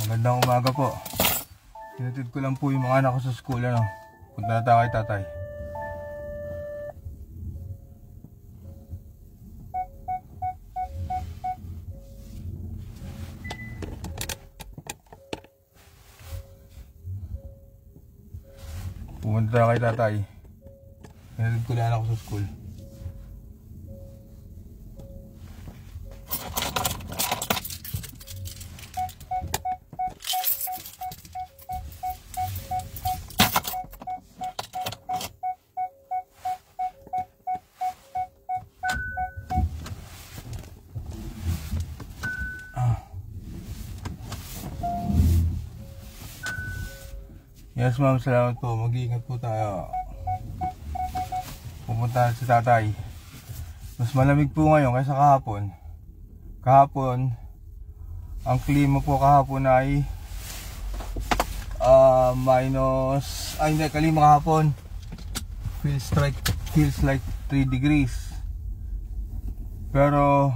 Magandang umaga po. Tinatid ko lang po yung mga anak ko sa school, ano. Punta na tayo kay tatay. Pumunta tayo kay tatay. Tinatid ko lang anak ko sa school. Yes ma'am, salamat po. Mag-iingat po tayo. Pupunta si tatay. Mas malamig po ngayon kaysa kahapon. Kahapon, ang klima po kahapon ay kalima kahapon. Feels like 3 degrees. Pero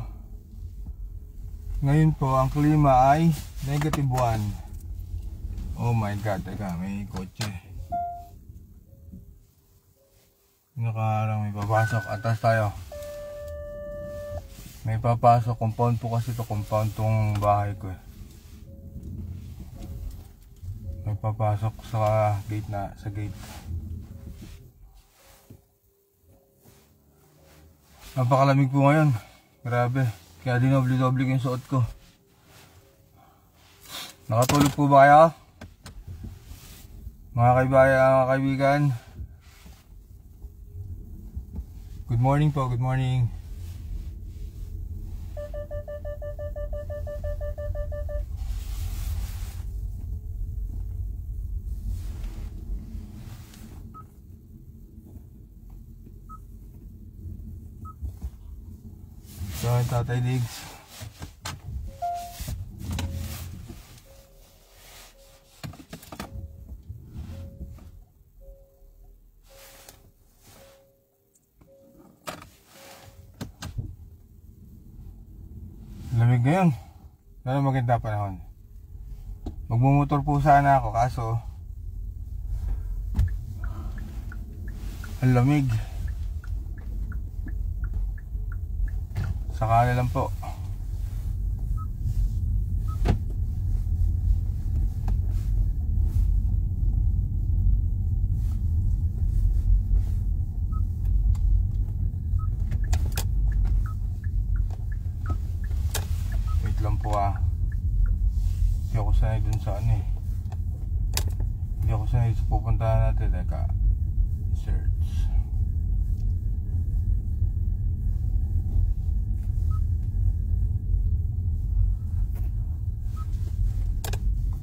ngayon po ang klima ay -1. Oh my god, teka, may kotse. Nakaharang, may papasok. Atas tayo. May papasok. Compound po kasi ito. Compound tong bahay ko eh. May papasok sa gate na. Sa gate. Napakalamig po ngayon. Grabe. Kaya dinoble-doble yung suot ko. Nakatulog po ba kayo? Mga kaibigan. Good morning po, good morning. So, Tatay Diggs. Lamig ngayon. Pero maganda panahon. Magmumotor po sana ako kaso ang lamig. Sakali lang po. Lang po hindi ako sanay dun sa ano eh. Hindi ako sanay sa pupuntahan natin. Teka, search.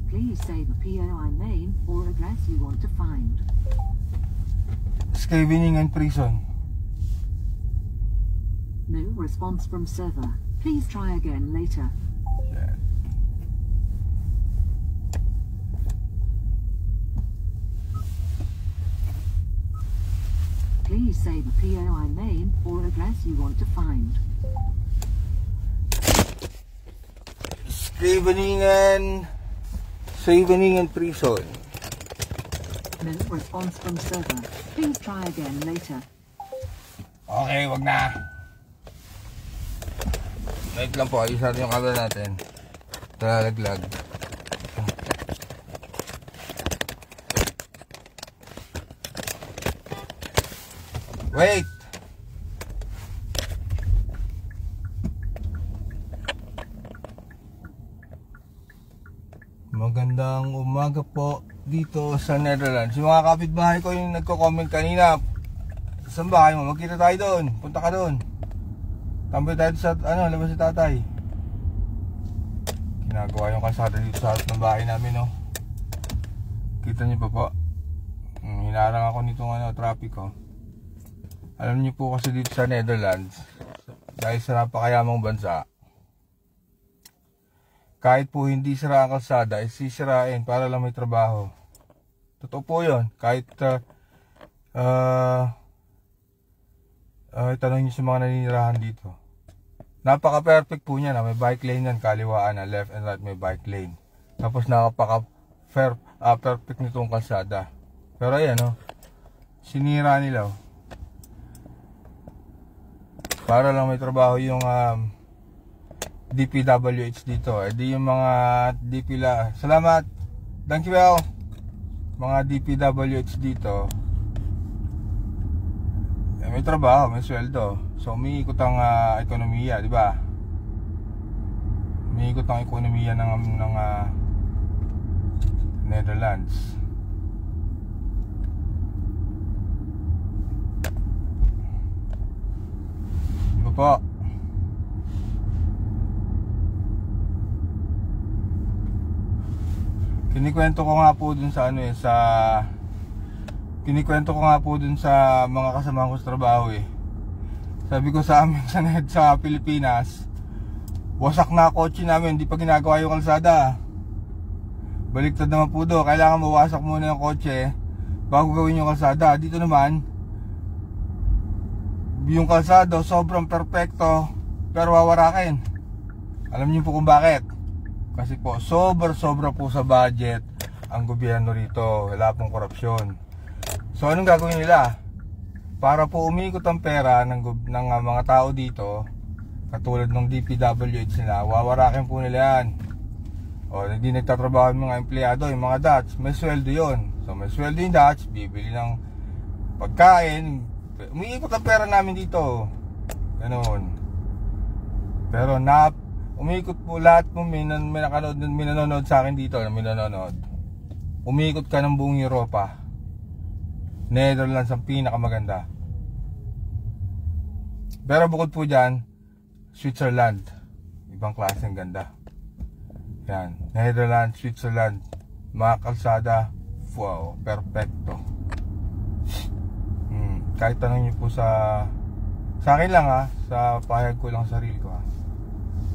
Please say the POI name or address you want to find. Scheveningen Prison. No response from server. Please try again later. Yeah. Please say the POI name or address you want to find. Scheveningen Prison. No response from server. Please try again later. Okay, wag na. Wait lang po, ayos natin yung camera natin. Talalaglag. Wait! Magandang umaga po dito sa Netherlands. Yung mga kapitbahay ko yung nagko-comment kanina, saan ba kayo? Magkita tayo doon. Punta ka doon. Tambay tayo sa labas si tatay. Ginagawa yung kalsada dito sa harap ng bahay namin, no. Kita niyo pa po. Hinarang ako nitong trapiko. Alam niyo po kasi dito sa Netherlands, dahil sa napakayamang bansa, kahit po hindi sira ang kalsada, sisirain para lang may trabaho. Totoo po yun. Kahit tanong niyo sa mga naninirahan dito. Napaka-perfect po niya na may bike lane yan, kaliwaan na left and right may bike lane. Tapos perfect nitong kalsada. Pero ayan sinira nila para lang may trabaho yung DPWH dito. Di yung mga salamat, thank you well. Mga DPWH dito may trabaho, may sweldo. So umiikot ang ekonomiya, di ba? Umiikot ang ekonomiya ng Netherlands. Di ba po? Kinikwento ko nga po dun sa mga kasamahan ko sa trabaho Sabi ko sa amin sa Pilipinas, wasak na kotse namin, hindi pa ginagawa yung kalsada. Baliktad naman po doon, kailangan mawasak muna yung kotse bago gawin yung kalsada. Dito naman, yung kalsada sobrang perfecto pero wawarakin. Alam niyo po kung bakit? Kasi po sobra po sa budget ang gobyerno rito, wala pong korupsyon. So anong gagawin nila? Para po umikot ang pera ng mga tao dito, katulad ng DPWH nila, wawarakin po nila yan. O hindi nagtatrabaho yung mga empleyado, yung mga Dutch, may sweldo yon. So may sweldo yung Dutch, bibili ng pagkain, umiikot ang pera namin dito. Ganoon. Pero umiikot po lahat po, may nanonood sa akin dito, umiikot ka ng buong Europa. Netherlands ang pinakamaganda. Pero bukod po dyan, Switzerland, ibang klase ng ganda. Yan, Netherlands, Switzerland, mga kalsada, wow, perfecto. Kahit tanong nyo po sa akin lang sa pahayag ko lang sarili ko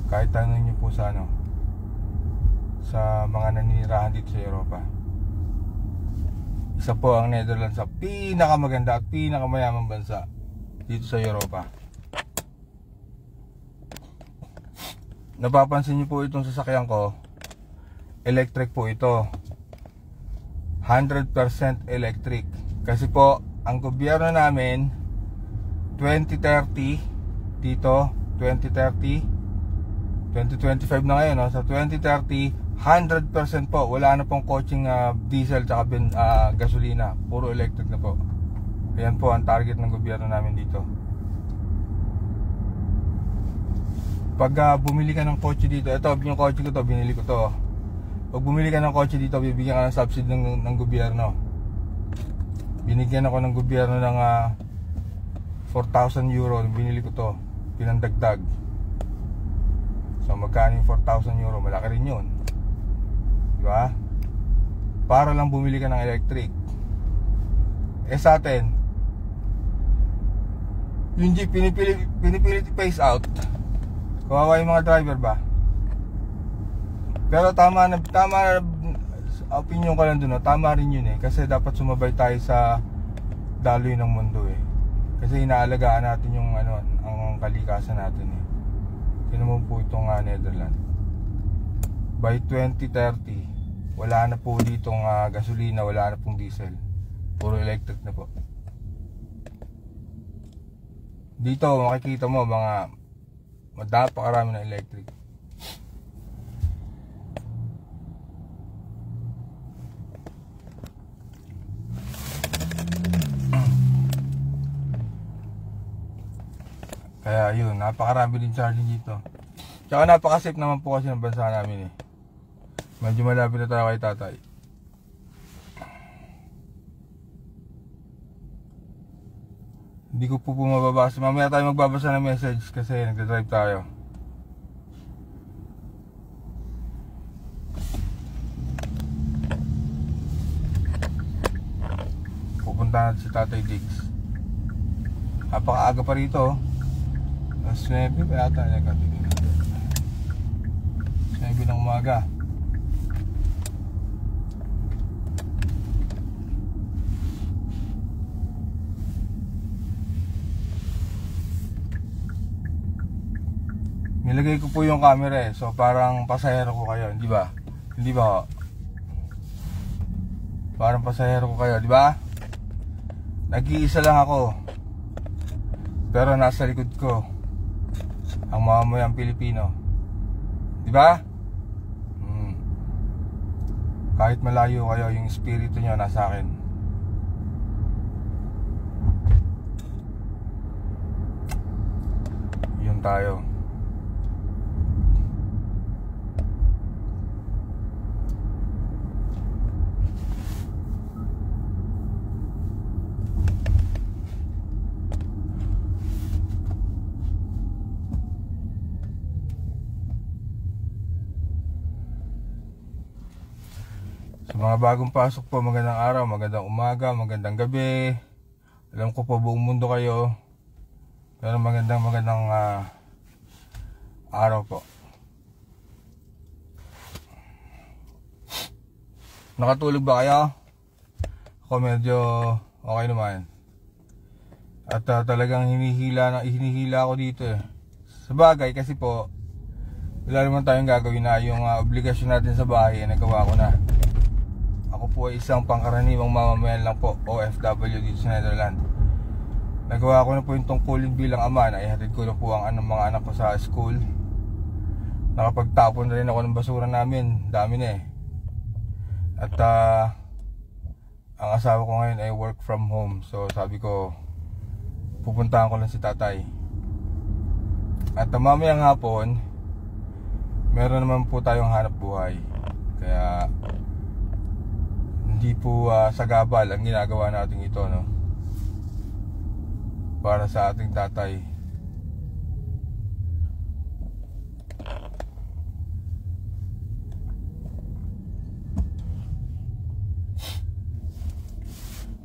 kahit tanong nyo po sa mga naninirahan dito sa Europa, isa po ang Netherlands sa pinakamaganda at pinakamayamang bansa dito sa Europa. Napapansin nyo po itong sasakyan ko, electric po ito, 100% electric. Kasi po ang gobyerno namin 2030 dito, 2025 na ngayon sa 2030 100% po wala na pong coaching diesel tsaka gasolina, puro electric na po. Ayan po ang target ng gobyerno namin dito. Pag bumili ka ng kotse dito, ito yung kotse ko to, binili ko to. Pag bumili ka ng kotse dito, bibigyan ka ng subsidy ng gobyerno. Binigyan ako ng gobyerno ng 4,000 euro, binili ko to, pinandagdag. So magkano yung 4,000 euro, malaki rin yun, diba? Para lang bumili ka ng electric. Sa atin, yung jeep pinipilit i-phase out. Kawawa yung mga driver ba? Pero tama na opinion ko lang dun, tama rin yun kasi dapat sumabay tayo sa daloy ng mundo kasi inaalagaan natin yung ang kalikasan natin Tingnan mo po itong Netherlands. By 2030 wala na po ditong gasolina, wala na pong diesel, puro electric na po. Dito makikita mo mga napakarami na electric. Kaya yun, napakarami din charging dito. Tsaka napaka-safe naman po kasi ng bansa namin Medyo malapit na tayo kay tatay. Hindi ko po mababasa. Mamaya tayo magbabasa ng message kasi nagdadrive tayo. Pupunta natin si Tatay Diggs. Napakaaga pa rito Alas 9 pa yata 9 ng umaga. Nilagay ko po yung camera so parang pasahero ko kayo, di ba? Hindi ba? Parang pasahero ko kayo, di ba? Nag-iisa lang ako. Pero nasa likod ko ang mamamayang Pilipino. Di ba? Kahit malayo kayo, yung espiritu nyo nasa akin. Yun tayo. Sa mga bagong pasok po, magandang araw, magandang umaga, magandang gabi. Alam ko po buong mundo kayo. Pero magandang araw po. Nakatulog ba kayo? Ako medyo okay naman. At talagang hinihila ako dito eh. Sa bagay kasi po, wala naman tayong gagawin na yung obligasyon natin sa bahay, nagawa ko na. Ako po ay isang pangkaraniwang mamamayan lang po, OFW dito sa Netherlands. Nagawa ko na po yung tungkulin bilang ama na ihatid ko na po ang mga anak ko sa school. Nakapagtapon na rin ako ng basura namin, dami na eh. At ang asawa ko ngayon ay work from home. So sabi ko, pupuntahan ko lang si tatay. At mamayang hapon, meron naman po tayong hanap buhay. Kaya hindi po sagabal ang ginagawa natin ito, no? Para sa ating tatay.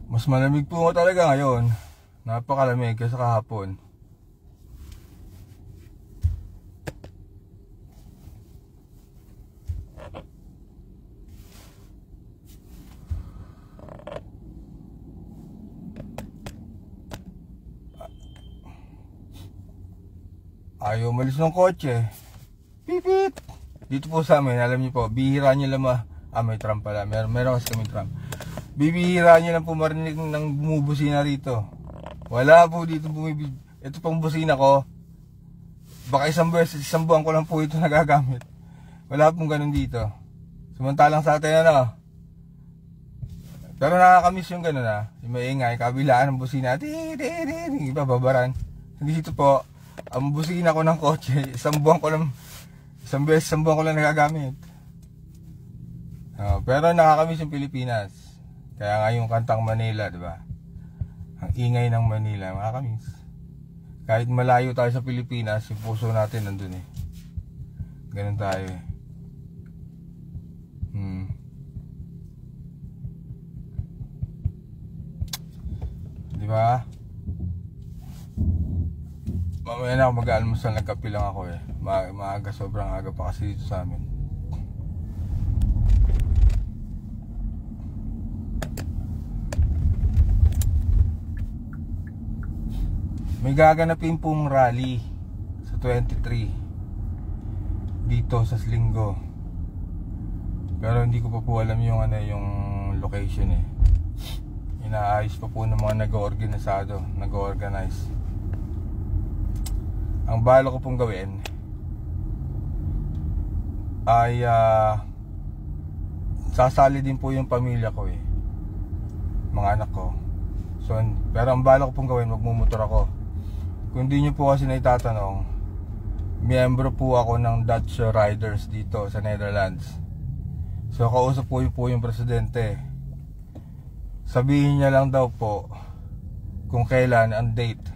Mas malamig po talaga ngayon. Napakalamig kaysa kahapon. Ayaw umalis ng kotse. Pipit. Dito po sa amin, alam niyo po, bihira niyo lang may tram pala. Meron kasi kami tram. Bibihira niyo lang po marinig ng bumubusina rito. Wala po dito bumibig. Ito pang busina ko. Baka isang buwan ko lang po ito nagagamit. Wala pong ganun dito. Samantalang sa atin Pero nakakamiss yung ganun yung maingay, kabilaan ng busina. Iba babaran. Dito po, ang busina ko ng kotse, isang buwan ko lang nagagamit. Pero nakakamiss yung Pilipinas. Kaya nga yung kantang Manila, di ba? Ang ingay ng Manila, nakakamiss. Kahit malayo tayo sa Pilipinas, yung puso natin nandun eh. Ganun tayo eh. Di ba? Mamaya na ako mag-almusal, nagkape lang ako eh. Maaga, sobrang aga pa kasi dito sa amin. May gaganapin pong rally sa 23 dito sa Slingo. Pero hindi ko pa po alam yung yung location eh. Inaayos pa po ng mga nag-organize. Ang bala ko pong gawin ay sasali din po yung pamilya ko eh, mga anak ko. So, pero ang bala ko pong gawin, magmumotor ako. Kung di nyo po kasi naitatanong, miyembro po ako ng Dutch Riders dito sa Netherlands. So kausap po yung presidente. Sabihin niya lang daw po kung kailan ang date.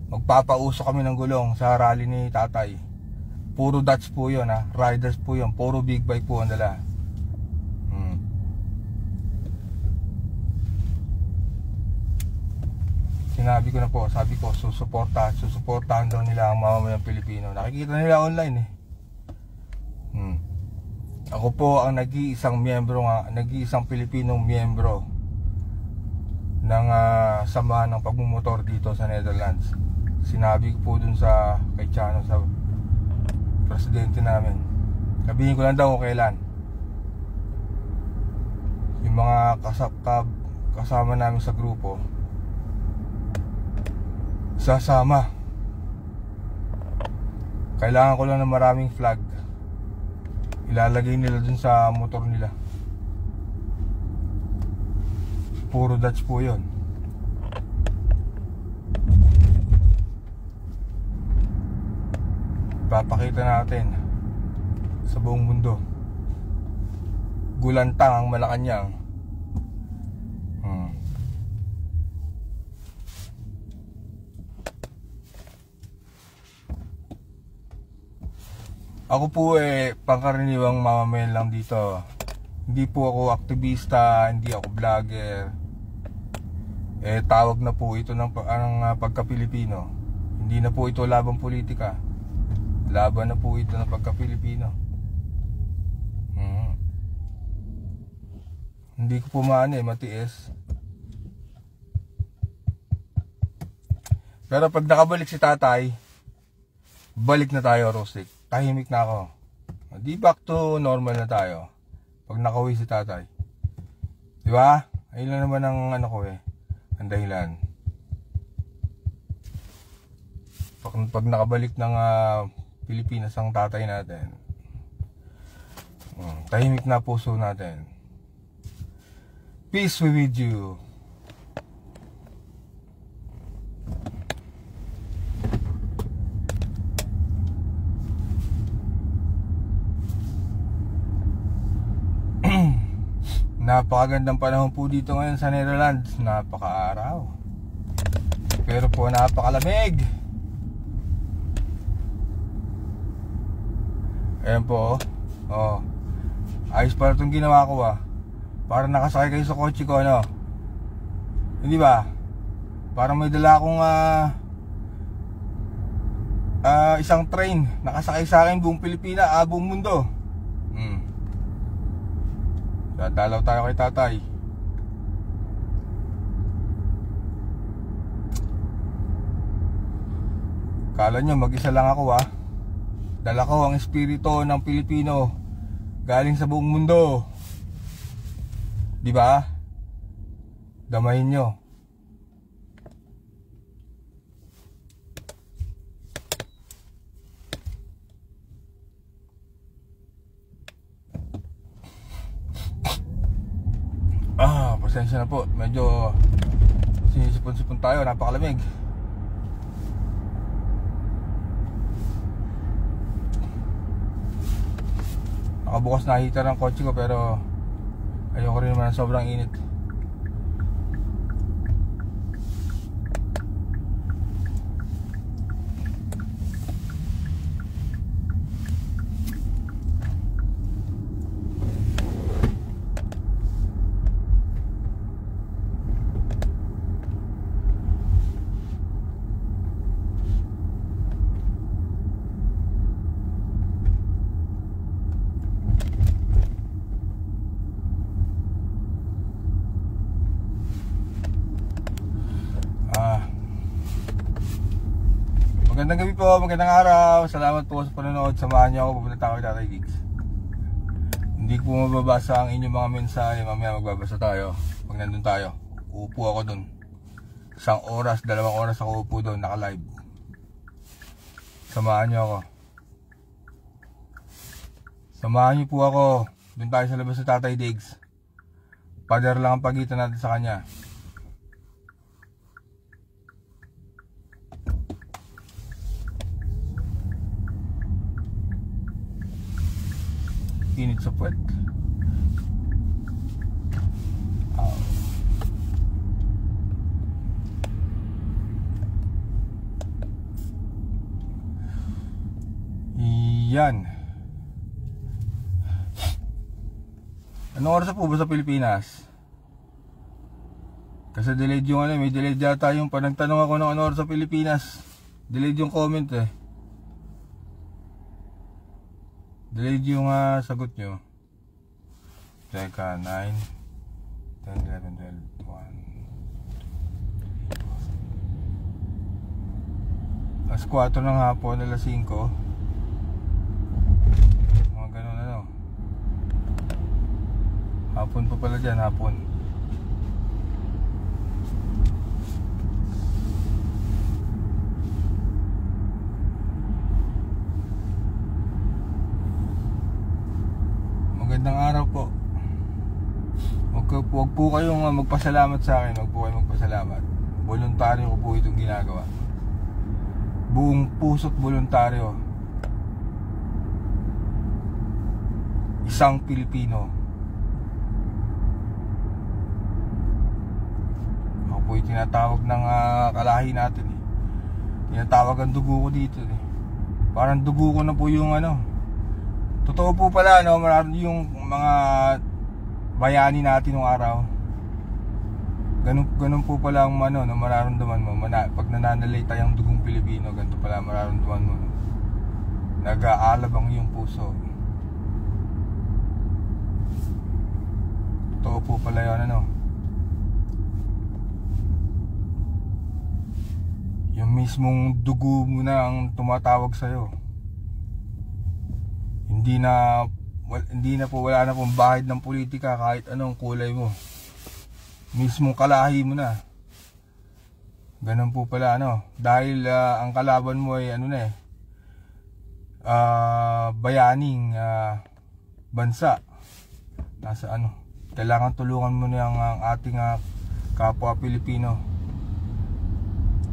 Magpapauso kami ng gulong sa rally ni tatay. Puro Dutch po yun riders po yun. Puro big bike po ang dala. Sinabi ko na po, sabi ko susuportahan daw nila ang mamamayang Pilipino. Nakikita nila online eh. Ako po ang nag-iisang Pilipinong miyembro ng samahan ng pagmumotor dito sa Netherlands. Sinabi ko po dun kay Chano, sa presidente namin. Sabihin ko lang daw kung kailan. yung mga kasama namin sa grupo sasama. Kailangan ko lang ng maraming flag, ilalagay nila dun sa motor nila. Puro Dutch po yun. Papakita natin sa buong mundo, Gulantang ang Malacanang. Ako po pangkaraniwang mamamayan lang dito. Hindi po ako aktivista, hindi ako vlogger. Tawag na po ito ng pagka-Pilipino. Hindi na po ito labang politika. Laban na po ito ng pagka-Pilipino. Hindi ko po matiis. Pero pag nakabalik si tatay, balik na tayo, Rostic. Tahimik na ako. Di back to normal na tayo pag nakauwi si tatay. Di ba? Ayun lang naman ang ang dahilan. Pag nakabalik ng Pilipinas ang tatay natin, tahimik na puso natin. Peace be with you. Napakagandang panahon po dito ngayon sa Netherlands. Napaka-araw, pero po napakalamig. Ayan po. Ayos para itong ginawa ko para nakasakay kayo sa kotse ko, hindi ba? Para may dala akong isang train nakasakay sa akin buong Pilipinas, buong mundo. Dadalaw tayo kay tatay. Kala nyo mag-isa lang ako Dala ko ang espiritu ng Pilipino galing sa buong mundo. Di ba? Damahin nyo. Pasensya na po, medyo sinisipon-sipon tayo, napakalamig. Nakabukas na heater ng kotse ko, pero ayoko rin naman sobrang init. Magandang gabi po, magandang araw. Salamat po sa panonood. Samahan niyo ako, pupunta tayo kay Tatay Diggs. Hindi ko mababasa ang inyong mga mensahe. Mamaya magbabasa tayo pag nandun tayo. Uupo ako dun. 1 oras, 2 oras ako upo dun, naka-live. Samahan niyo ako. Samahan niyo po ako. Dun tayo sa labas sa Tatay Diggs. Pader lang ang pagitan natin sa kanya. Init sa puwet. Yan. Anong oras po ba sa Pilipinas? Kasi delayed yung may delayed yata yung nagtanong ako ng anong oras sa Pilipinas. Delayed yung comment Delayed yung sagot nyo. Teka, 9 10, 11, 12, 1 alas 4 ng hapon, alas 5. Mga ganun hapon Hapon pa pala dyan, hapon. Magandang araw po. Huwag po kayong magpasalamat sa akin. Huwag po kayong magpasalamat. Voluntaryo ko po itong ginagawa. Buong puso't voluntaryo. Isang Pilipino. Ako po yung tinatawag ng kalahi natin eh. Tinatawag ang dugo ko dito eh. Parang dugo ko na po yung totoo po pala yung mga bayani natin nung araw. Ganun po pala ang mararamdaman mo pag nananalay tayong dugong Pilipino. Ganito pala mararamdaman mo. Nag-aalab ang iyong puso. Totoo po pala yun yung mismong dugo mo na ang tumatawag sa'yo. Hindi na po, wala na pong bahid ng politika kahit anong kulay mo. Mismong kalahi mo na. Ganun po pala dahil ang kalaban mo ay bayaning bansa. Nasa kailangan tulungan mo na ang ating kapwa Pilipino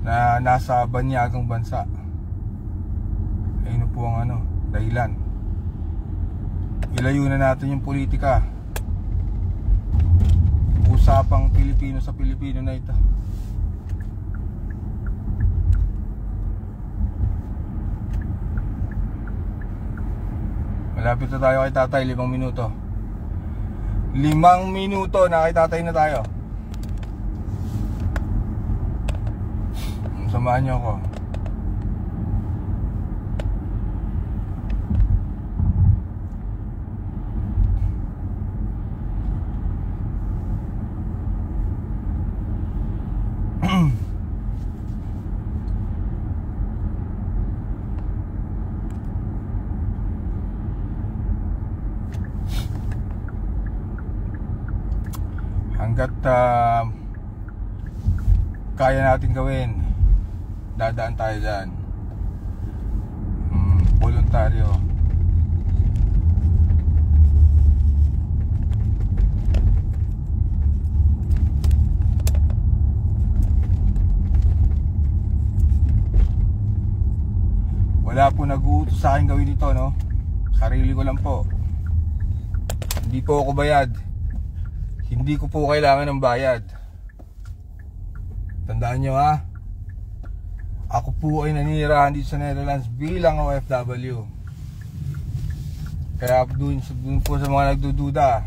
na nasa banyagang bansa. Ayun po ang dahilan. Ilayo na natin yung politika. Usapang Pilipino sa Pilipino na ito. Malapit na tayo kay tatay, 5 minuto. 5 minuto na kay tatay na tayo. Samahan niyo ako. Hanggat kaya natin gawin, dadaan tayo dyan. Voluntaryo. Wala po nag-uutos sa akin gawin ito, sarili ko lang po. Hindi po ako bayad. Hindi ko po kailangan ng bayad. Tandaan nyo ako po ay nanirahan dito sa Netherlands bilang OFW. Kaya dun po sa mga nagdududa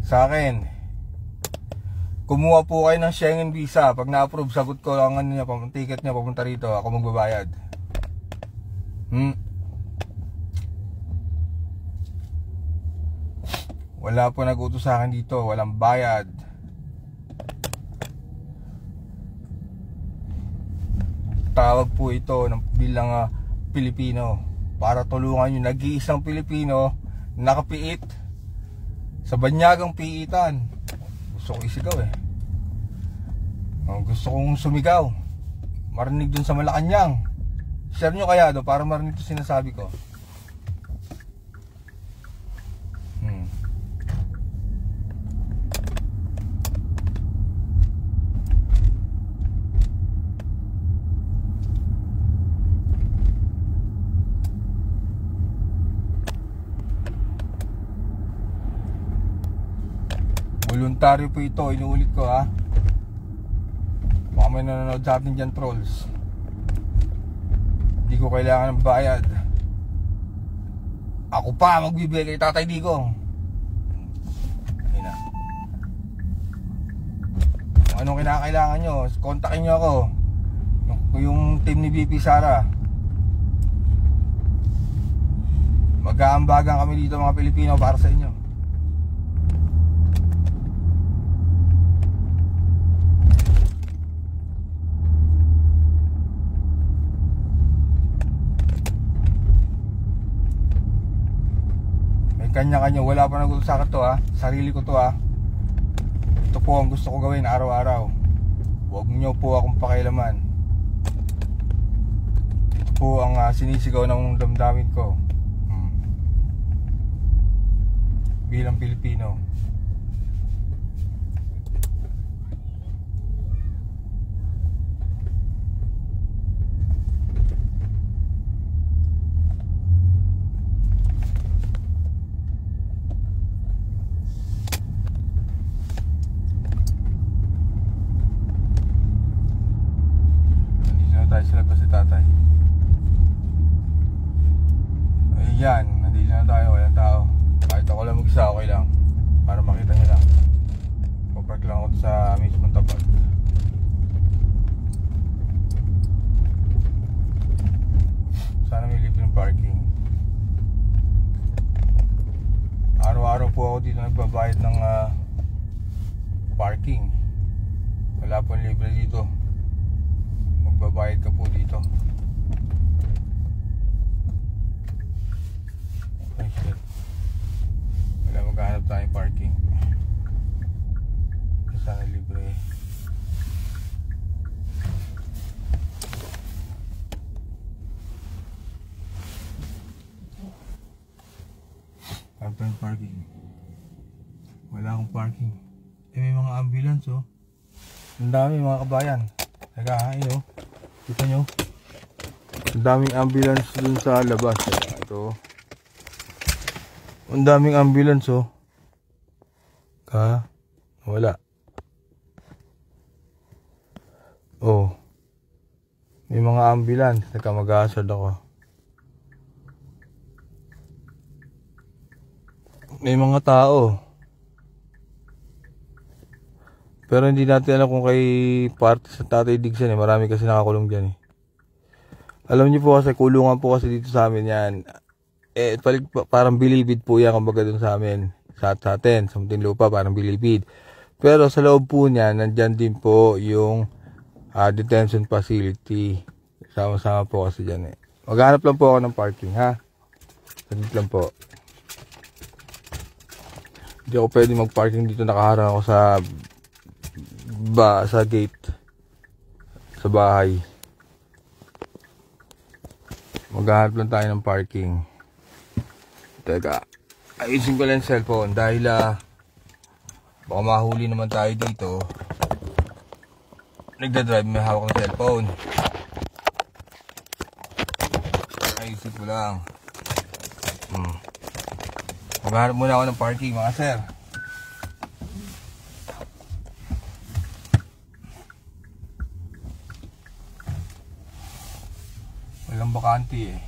sa akin, kumuha po kayo ng Schengen visa. Pag na-approve, sagot ko ang ticket niya papunta rito. Ako magbabayad. Wala po nag-utos sa akin dito. Walang bayad. Tawag po ito ng bilang Pilipino para tulungan yung nag-iisang Pilipino nakapiit sa banyagang piitan. Gusto ko isigaw gusto kong sumigaw, marinig dun sa Malacanang. Share nyo kaya para marinig ito sinasabi ko. Voluntaryo po ito, inuulit ko baka may nanonood sa atin dyan, trolls. Hindi ko kailangan ng bayad. Ako pa magbibigay kay Tatay Digong. Kung anong kinakailangan nyo, kontakin nyo ako. Yung team ni BP Sara. Mag-aambagan kami dito mga Pilipino para sa inyo. kanya-kanya. Wala pa nagutos sa akin to ha. Sarili ko to ha. Ito po ang gusto ko gawin araw-araw. Huwag niyo po akong pakialaman. Ito po ang sinisigaw ng damdamin ko. Bilang Pilipino. Tayo sa labas si tatay. Ayan, nandito na tayo, walang tao. Kahit ako lang mag-isa, okay lang. Para makita nyo lang. Papark lang ako sa mismong tapat. Sana may libreng parking. Araw-araw po ako dito nagbabayad ng parking. Wala pong libre dito. Magbabayad ka po dito. Ay shit. Wala, maghahanap tayong parking. Sana libre. Hanap tayong parking. Wala akong parking. Eh may mga ambulance oh. Ang dami mga kabayan. Teka ha, yun oh. Kita nyo. Ang daming ambulance dun sa labas. Ito. Ang daming ambulance oh. Wala. Oh. May mga ambulance. Teka, mag-hazard ako. May mga tao. Pero hindi natin alam kung kay parte sa Tatay Digson eh. Marami kasi nakakulong dyan eh. Alam niyo po kasi kulungan po kasi dito sa amin yan. Eh parang bilibid po yan kumbaga dun sa amin. Sa atin, sa Muntinlupa parang bilibid. Pero sa loob po niyan, nandyan din po yung detention facility. Sama-sama po kasi dyan eh. Maghanap lang po ako ng parking ha. Saglit lang po. Hindi ako pwede mag-parking dito, nakaharang ako sa gate sa bahay. Maghahanap lang tayo ng parking. Teka, ayusin ko lang yung cellphone dahil baka mahuli naman tayo dito. Nagdadrive, may hawak ng cellphone. Ayusin ko lang. Maghahanap muna ako ng parking mga sir. Walang bakante eh.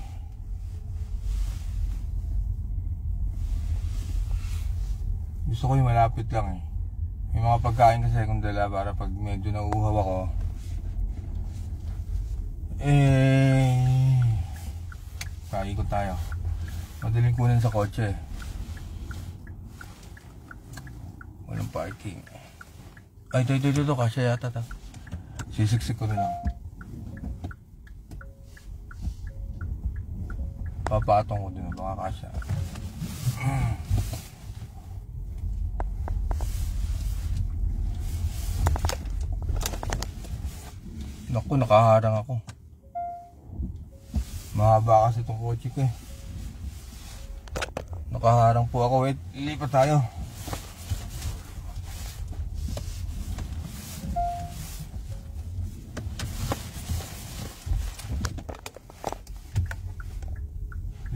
Gusto ko yung malapit lang eh. May mga pagkain kasi akong dala para pag medyo nauuhaw ako. Paikot tayo. Madaling kunin sa kotse. Walang parking. Ay, ito. Kasya yata ta. Sisiksik ko na lang. Papatong ko din. Baka kasya. Naku, nakaharang ako. Mahaba kasi itong kotse ko eh. Nakaharang po ako. Wait, ilipat tayo.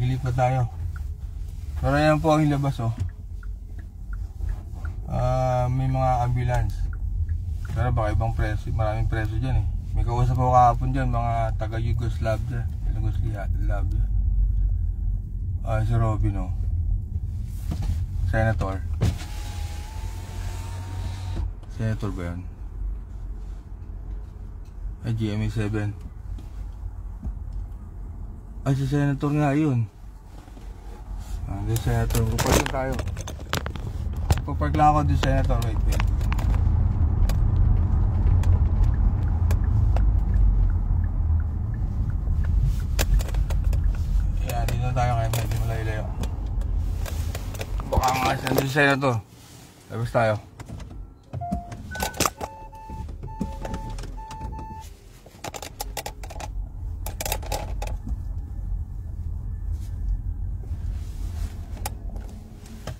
Lilipat tayo. Pero yan po ang labas oh. May mga ambulance. Pero baka ibang preso, maraming preso dyan eh. May kausap ako kahapon dyan, mga taga Yugoslavia. Si Robin oh. Senator ba yun? Ay, GMA 7. Ay, si Senator nga yun. Di Senator. Pupark lang tayo. Pupark lang ako di Senator. Wait. Ayan, dito tayo kaya medyo malayo-layo. angas. Nandito si Senator. Labas tayo.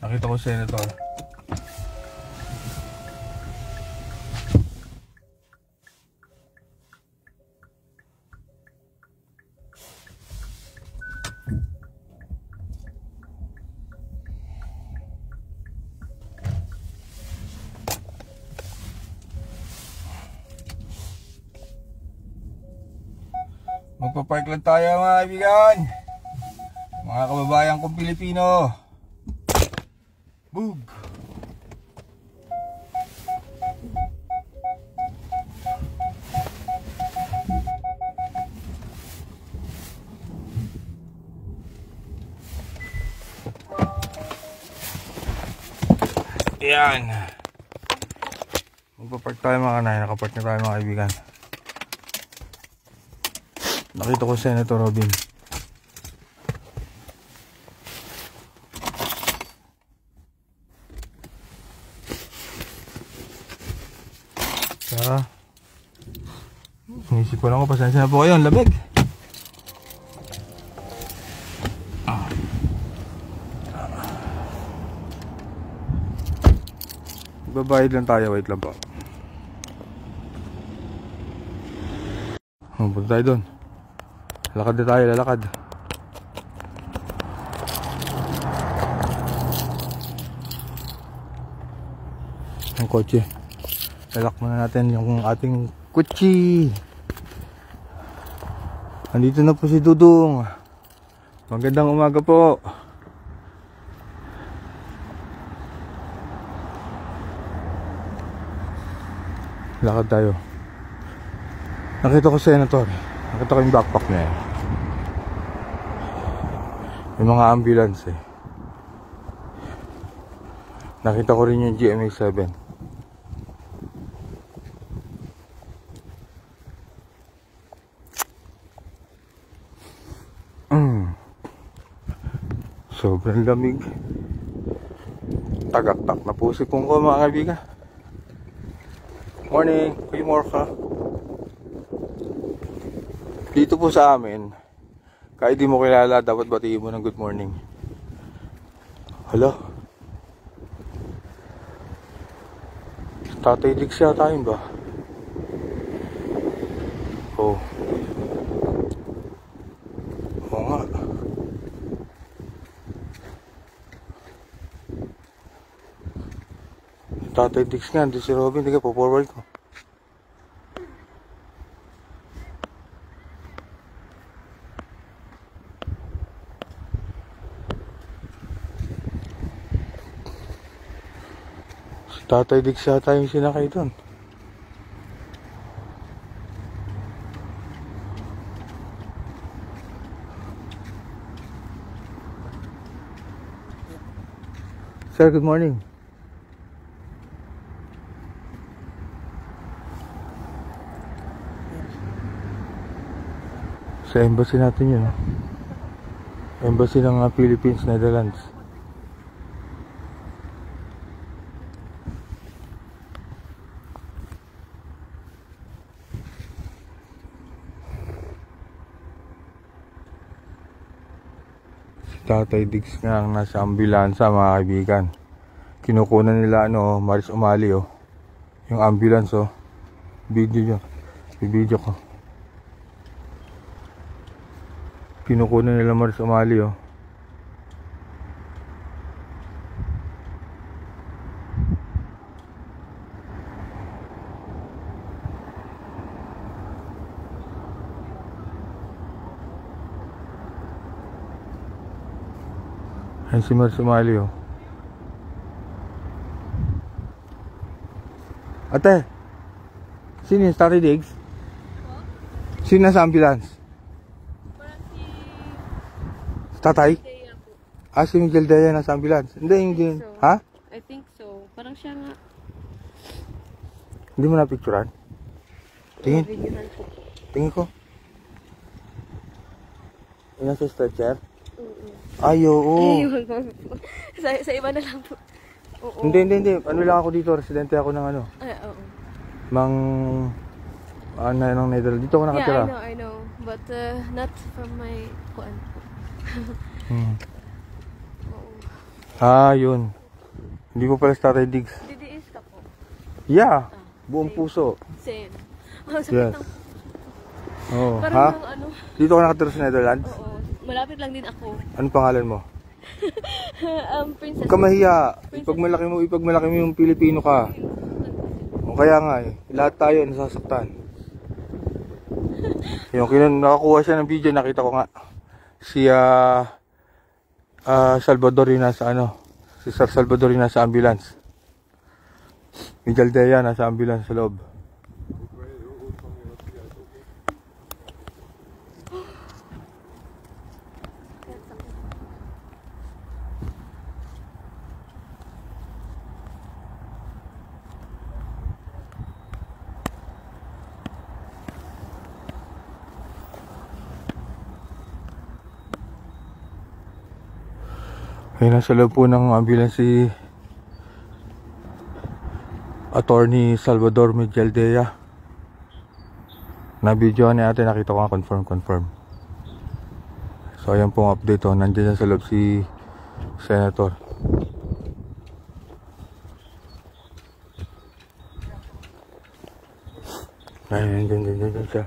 Nakita ko si Senator. Magpapark lang tayo mga kaibigan. Mga kababayan kong Pilipino. Boog! Yan. Magpapark tayo mga kanay. Nakapark na tayo mga kaibigan. Nakita ko Senator Robin. Inisip ko lang ko, pasensya na po kayo, ang lamig. Babayad lang tayo, wait lang po. Punta tayo doon. Lalakad na tayo, lalakad. Ang kotse. Lalak muna natin yung ating kutsi. Andito na po si Dudong. Magandang umaga po. Lakad tayo. Nakita ko si Senator. Nakita ko yung backpack niya. Yung mga ambulance eh. Nakita ko rin yung GMA7. Sobrang lamig. Tagaktak na po si Kungko mga kaibigan. Morning, kuya Morka. Dito po sa amin, kahit di mo kilala, dapat batiin mo ng good morning. Hala, Tatay Dix yata yun ba? Oh. Oo nga. Tatay Dix nga, hindi si Robin, hindi ka po-forward ko. Si Tatay Dix yata yung sinakay doon. Sir, good morning. Sa embassy natin yun. Embassy ng Philippines, Netherlands. Si Tatay Dix nga ang nasa ambulansya mga kaibigan. Kinukunan nila Maris Umali oh. Yung ambulance oh. Video nyo. Video ko. Kinukunan nila Maris Umali oh. Ayan si Maris Umali oh. Ate, sino yung Tatay Diggs? Sino nasa ambulance? Tatay? Ah, si Miguel Dea nasa ambulance. Hindi, hindi. So, Ha? I think so. Parang siya nga. Hindi mo na-picturean? Tingin. Videohan ko po. Tingin ko. Yung nasa stretcher? Ay, oo. Wag mo po. Sa iba na lang po. Oo. Hindi. Ano lang ako dito, residente ako ng ano. Ay, oo. Mang ng Netherlands. Dito ako nakatira. Yeah, I know. But not from my kuan po. Oo. Yun. Hindi mo pala Tatay Diggs. DDS ka po. Yeah. Buong puso. Same. Sakit Yes. ng Oh, parang yung ano. Dito ako nakatira sa Netherlands? Oo. Malapit lang din ako. Anong pangalan mo? Princess. Huwag ka mahiya. Ipagmalaki mo yung Pilipino ka. O kaya nga eh. Lahat tayo nasasaktan. Yung nakakuha siya ng video, nakita ko nga. Si Salvador yung nasa ano. Si Sir Salvador yung nasa ambulance. Miguel Dea nasa ambulance sa loob. Ayun, nasa loob po ng ambulance si Attorney Salvador Miguel Dea. Na-video ni ate, nakita ko nga, confirm. So ayan po ang update. Nandiyan sa loob si Senator. Ayun, dyan siya.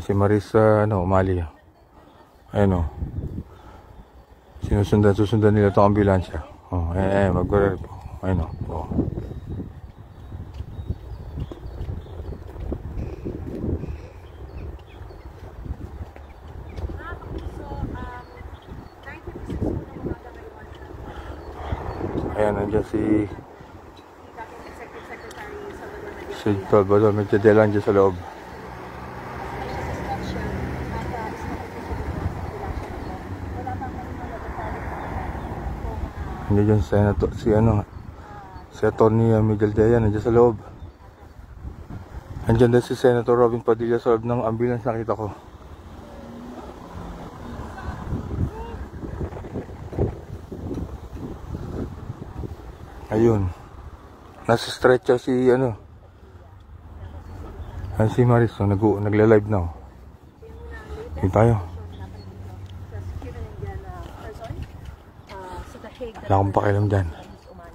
Si Marisa umali. Ayun susundan nila itong ambulansya. Mag-worry po. Ayun po. Ayan, nandiyan si Salvador Medjadela nandiyan sa loob. Nandiyan si Attorney Miguel Dea nandiyan sa loob. Nandiyan din si Senator Robin Padilla sa loob ng ambulance, nakita ko. Ayun. Nasa stretcher si si Maris, nagla-live na. Dito tayo. Wala akong pakialam dyan.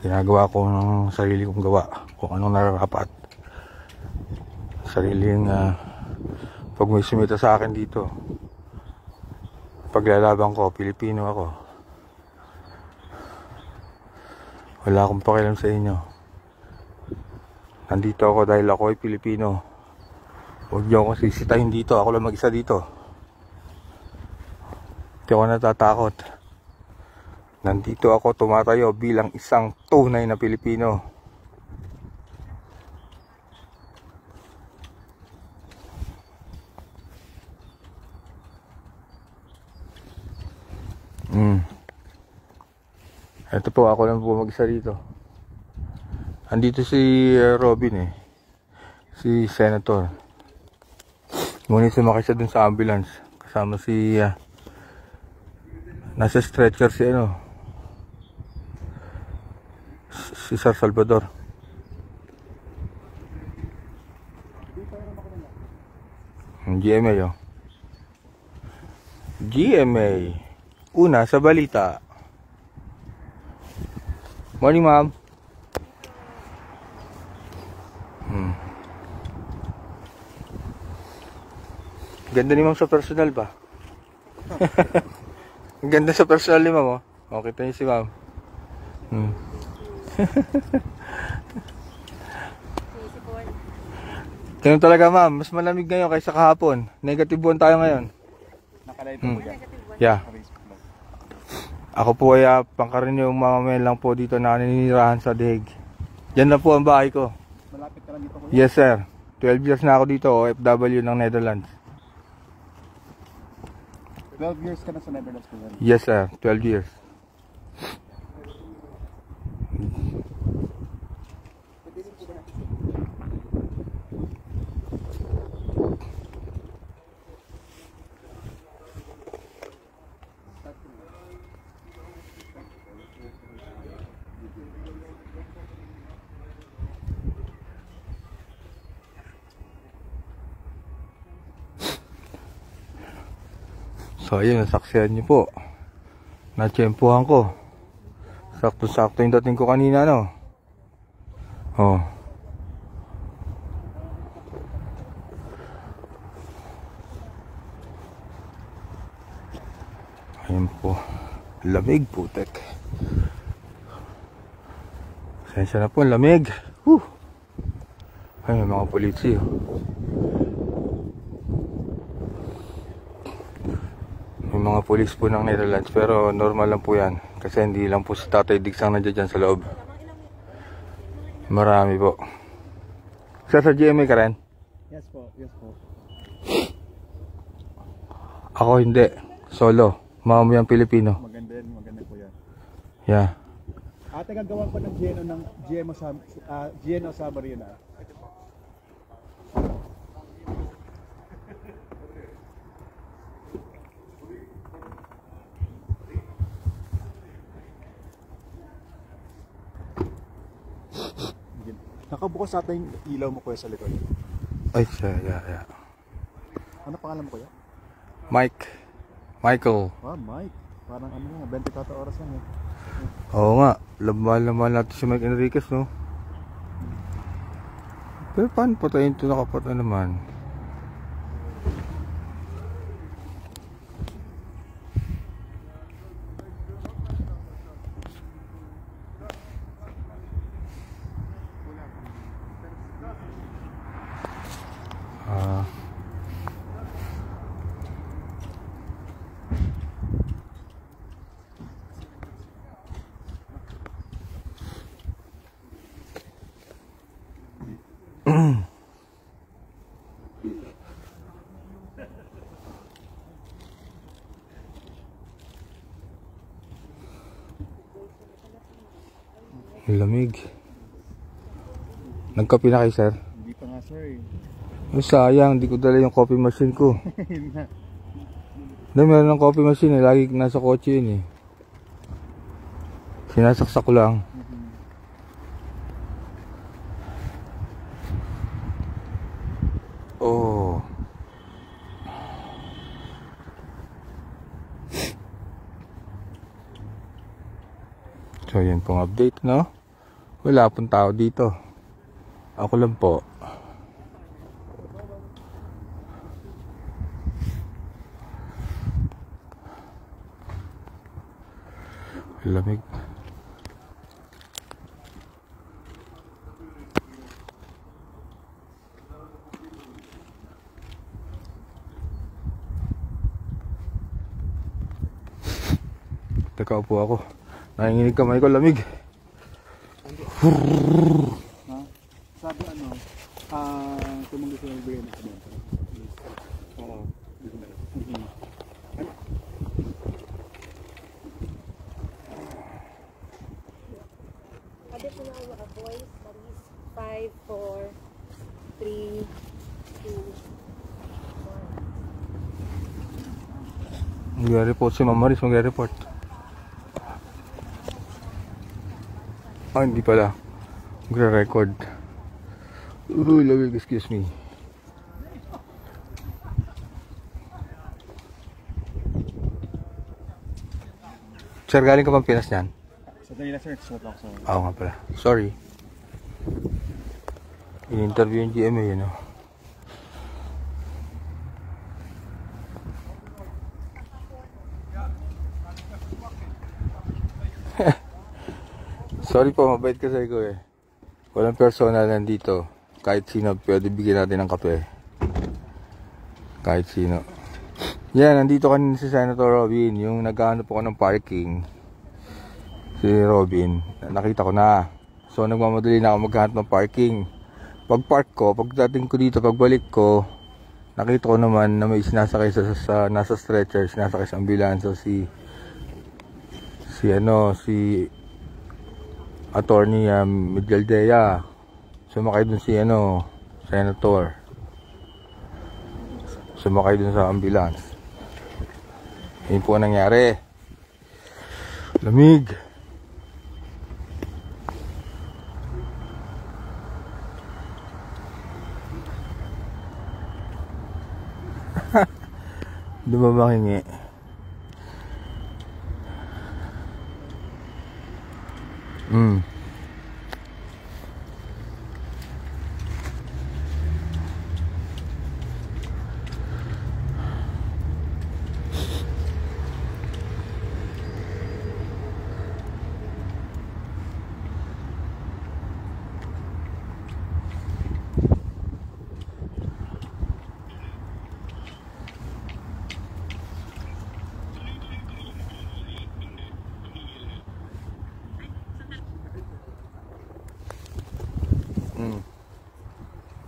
Ginagawa ko ng sarili kong gawa. Kung anong nararapat. Sariling pag may sumita sa akin dito, paglalaban ko, Pilipino ako. Wala akong pakialam sa inyo. Nandito ako dahil ako ay Pilipino. Huwag niyo akong sisitahin dito. Ako lang mag-isa dito. Hindi ako natatakot. Nandito ako tumatayo bilang isang tunay na Pilipino. Ito po, ako lang po mag-isa dito. Andito si Robin si Senator. Ngunit sumakay siya dun sa ambulance. Kasama si nasa stretcher si Sir Salvador. GMA GMA. Una sa balita. Morning, ma'am. Ganda ni ma'am sa personal ba? Ang ganda sa personal ni ma'am. Okay, kita niyo si ma'am. Ganun talaga ma'am, mas malamig ngayon kaysa kahapon. Negative 1 tayo ngayon. Nakalive po dyan. Yeah. Ako po ay pangkaraniwang mamamayan lang po dito na naninirahan sa Dihig. Yan na po ang bahay ko. Malapit ka lang dito ko. Yes sir. 12 years na ako dito, OFW ng Netherlands. 12 years ka na sa Netherlands po. Yes sir, 12 years. So ayun, nasaksihan niyo po. Natsyempohan ko. Sakto-sakto yung dating ko kanina, no? Oh. Ayun po. Lamig, putek. Sensya na po, lamig. Whew. Ay, mga polisi, oh. May mga pulis po ng Netherlands, pero normal lang po yan kasi hindi lang po si Tatay Diggs ang nandiyan dyan sa loob. Marami po. Sa GMA ka rin? Yes po, yes po. Ako hindi, solo, mamamayang Pilipino. Maganda po yan. Yeah. Ate, gagawa ko ng GMO sa Marina. Nakabukas ata yung ilaw mo kuya sa likod. Ay, yeah. Ano pangalan mo kuya? Michael. Ah, Mike. Parang ano nga, 24 oras lang eh. Oo nga, lamal natin si Mike Enriquez, no? Pero paano patayin ito nakapata naman? Lamig. Nagkape na kayo, sir? Hindi pa nga sir eh. Ay, sayang, di ko dala yung coffee machine ko. Yun nga. Dahil meron ng coffee machine eh, lagi nasa kotse yun eh. Sinasaksak ko lang. Oh. So yun pong update, no? Wala pong tao dito. Ako lang po. Lamig. Nakaupo ako. Nanginginig kamay ko, lamig. Ha? Sabi ano, tumunggu sila nagbigay ng komento. Oo. Additional voice, that is 5, 4, 3, 2, 1. Mag-report si Ma'am Maris, mag-report. Ah, hindi pala. Magre-record. Lamig, excuse me. Sir, galing ka bang Pinas niyan? Sa Dalila sir, suot ako sa... Oo nga pala. Sorry. In-interview yung GMA yun, no? Sorry po, mabait kasi ko eh. Walang personal nandito. Kahit sino, pwede bigyan natin ng kape. Kahit sino. Yan, nandito kanina si Senator Robin. Yung naghahanap ako ng parking. Si Robin. Nakita ko na. So, nagmamadali na ako maghahanap ng parking. Pag park ko, pagdating ko dito, pagbalik ko, nakita ko naman na may sinasakay sa nasa stretcher, sinasakay sa ambulansya si Attorney Migueldea. Sumakay dun si Senator. Sumakay dun sa ambulance. Yun po nangyari. Lamig. Dumabangingi.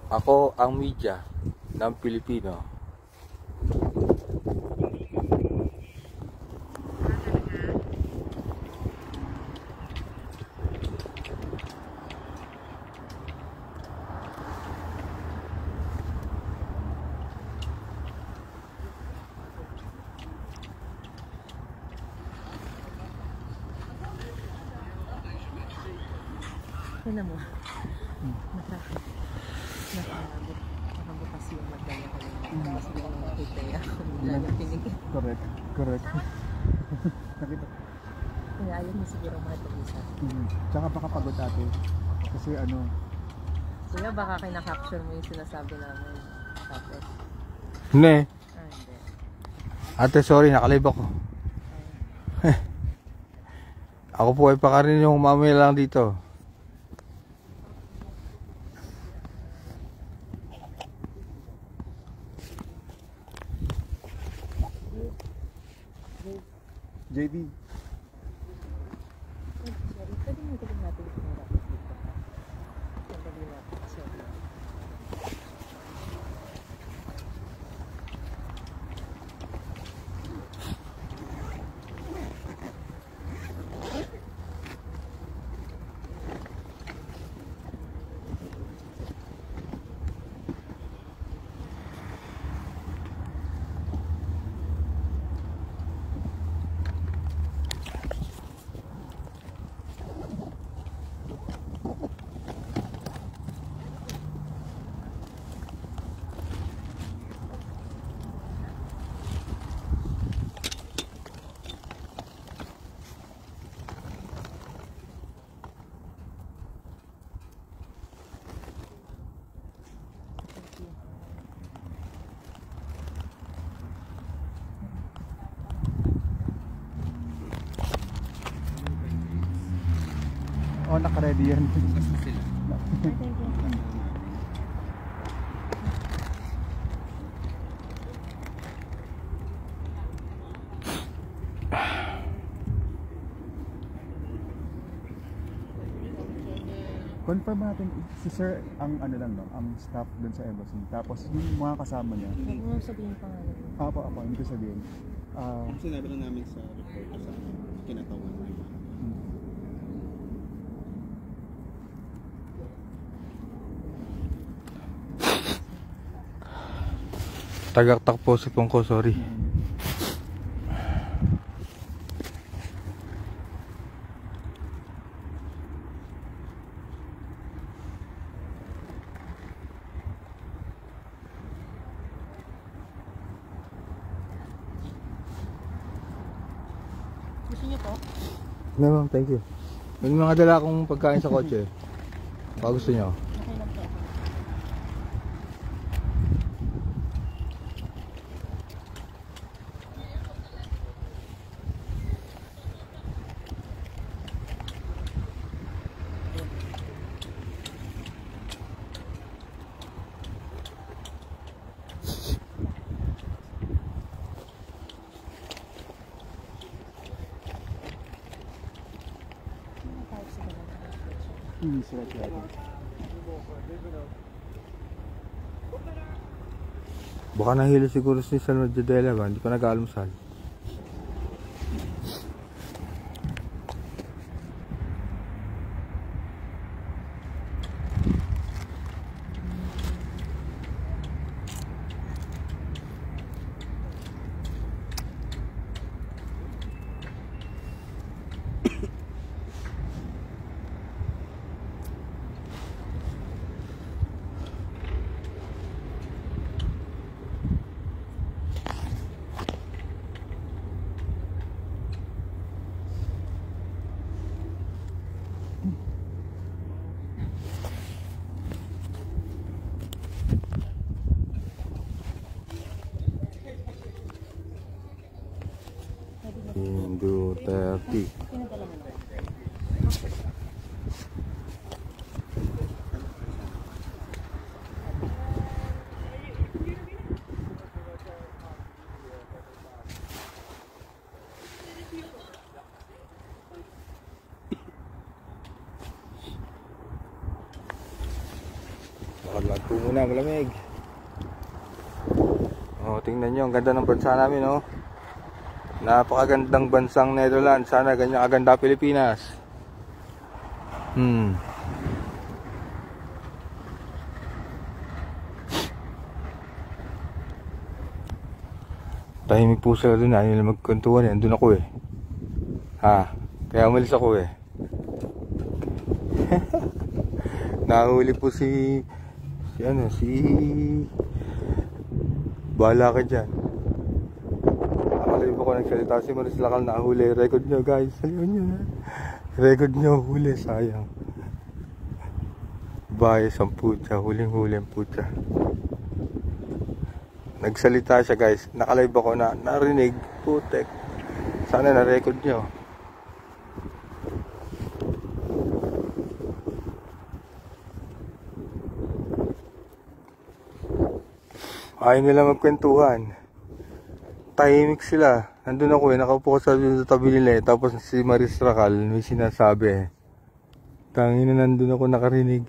Ako ang media ng Pilipino. Ano mo? Nakabukas yung magdala ko yung kasi hindi ko nakita yung pinigil. Correct. Nakita. Kaya ayaw mo siguro matag-isa. Tsaka baka pagod ate. Kasi Kuya, baka kinakapture mo yung sinasabi namin. Tapos, Hindi. hindi. Ate, sorry, nakalive ako. Ako po ay pakarin yung mamaya lang dito. JB. Sorry, pwede mo galing natin yung pinarapos dito. Pwede natin. Sorry. Naka-ready yan. Confirm natin si sir ang ang staff dun sa embassy. Tapos yung mga kasama niya. Huwag mo sabihin pangalan mo. Apo, hindi ko sabihin. Sinabi lang namin sa report sa kinatawan na iba. Tagaktak po si Pongko, sorry. Gusto niyo po? No, ma'am, thank you. May mga dala akong pagkain sa kotse. Baka gusto nyo. Okay lang po. Hindi sila siya. Baka nahilo siguro si San Medjadela ba? Hindi pa nag-almusal. 2:30. Lakad-lakad po muna, malamig. Oh, tingnan nyo, ang ganda ng bansa namin, oh. Napakagandang bansang Netherlands. Sana ganyan kaganda Pilipinas. Tahimik po sila dun, ayaw nila magkwentuhan eh. Andun ako eh. Kaya umalis ako eh. Nahuli po si bahala ka dyan. Nakalive ako nagsalita si Maris Lakal, nahuli. Record nyo guys, ayun nyo na. Record nyo, huli, sayang. Bias ang putya, huling-huli ang putya. Nagsalita siya guys, nakalive ako na narinig, putek. Sana na-record nyo. Ayaw nila magkwentuhan. Tahimik sila. Nandun ako eh, nakaupo ko sa tabi nila eh. Tapos si Maris Lakal may sinasabi eh. Tangina, nandun ako nakarinig,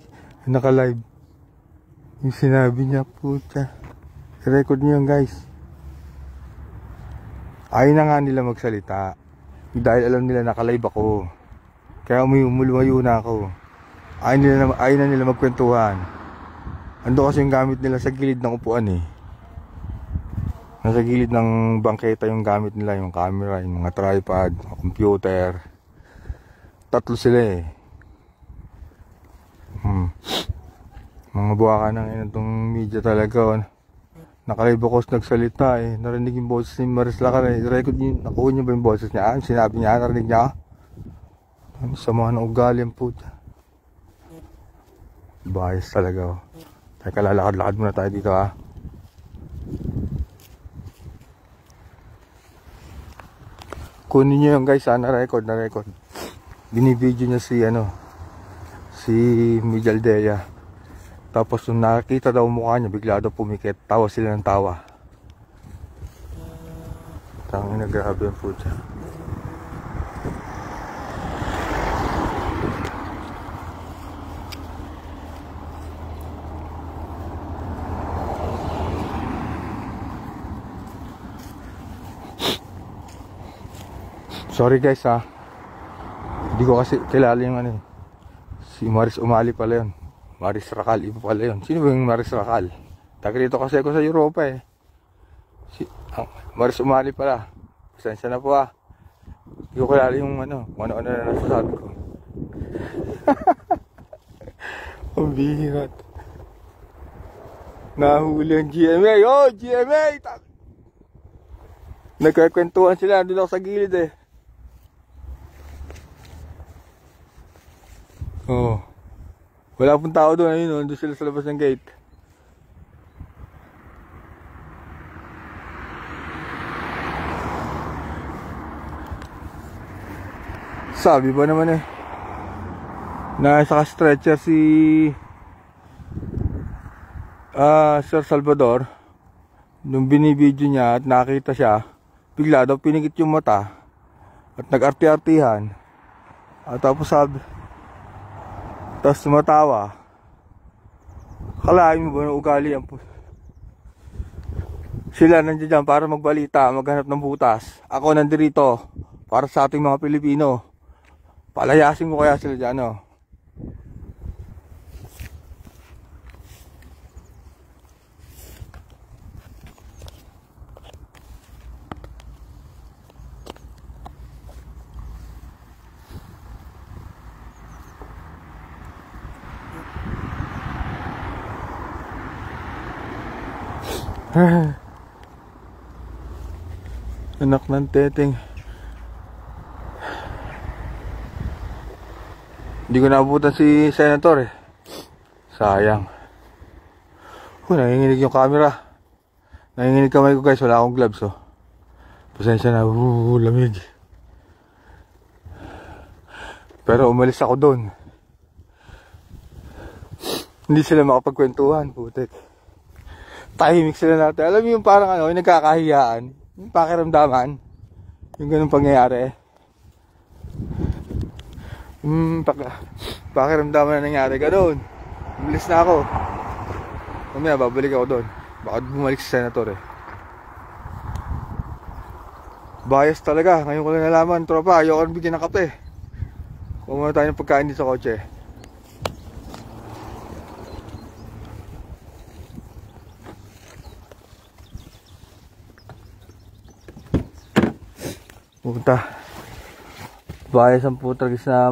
nakalive. Yung sinabi niya, putya. I-record niyo yan guys. Ayaw na nga nila magsalita. Dahil alam nila nakalive ako. Kaya umulumayo na ako. Ayaw na nila magkwentuhan. Ando kasi yung gamit nila sa gilid ng upuan eh. Nasa gilid ng bangketa yung gamit nila, yung camera, yung mga tripod, computer. Tatlo sila eh. Mga buwaka ng itong media talaga. Nakalive ako nagsalita eh. Narinig yung boses ni Maris Lakal eh. Record niyo, nakuha niyo ba yung boses niya? Sinabi niya, narinig niya? Ano sa mga naugali ang puta. Bias talaga oh. Teka, lalakad-lakad muna tayo dito ha. Kunin nyo yung guys ha, na-record. Binibidyo niya si Mijaldea. Tapos nung nakita daw mukha niya, bigla daw pumikit. Tawa sila ng tawa. Tangina, grabe ang puta. Sorry guys ha. Hindi ko kasi kilala yung si Maris Umali pala yun. Maris Lakal, iba pala yun. Sino ba yung Maris Lakal? Taga dito kasi ako sa Europa eh. Maris Umali pala. Pasensya na po ha. Hindi ko kilala yung kung ano-ano na nasasabi ko. Ang bihirat. Nahuli ang GMA. Oh, GMA! Nagkakwentuhan sila. Doon ako sa gilid eh. Oh. Wala pong tao doon, ayun, doon sila sa labas ng gate. Sabi ba naman eh, nasa stretcher si Sir Salvador. Nung binibidyo niya at nakita siya, bigla daw pinigit yung mata at nag-arti-artihan. At tapos tapos tumatawa. Kalahin mo ba ng ugali yan po? Sila nandiyan dyan para magbalita, maghanap ng butas. Ako nandirito para sa ating mga Pilipino. Palayasin ko kaya sila dyan Anak ng teteng. Hindi ko naabutan si Senator eh. Sayang. Nanginginig yung camera. Nanginginig kamay ko guys. Wala akong gloves oh. Pasensya na. Lamig. Pero umalis ako doon. Hindi sila makapagkwentuhan, putik. Tahimik sila natin. Alam mo yung parang ano, yung nagkakahiyaan, yung pakiramdaman, yung ganun pangyayari. Pakiramdaman na nangyari, ganun. Umalis na ako. Mamaya babalik ako doon. Baka bumalik si senator eh. Bias talaga. Ngayon ko lang nalaman, tropa, ayoko na bigyan ng kape. Kumuha tayo ng pagkain dito sa kotse. Puta. Bias ang puta sa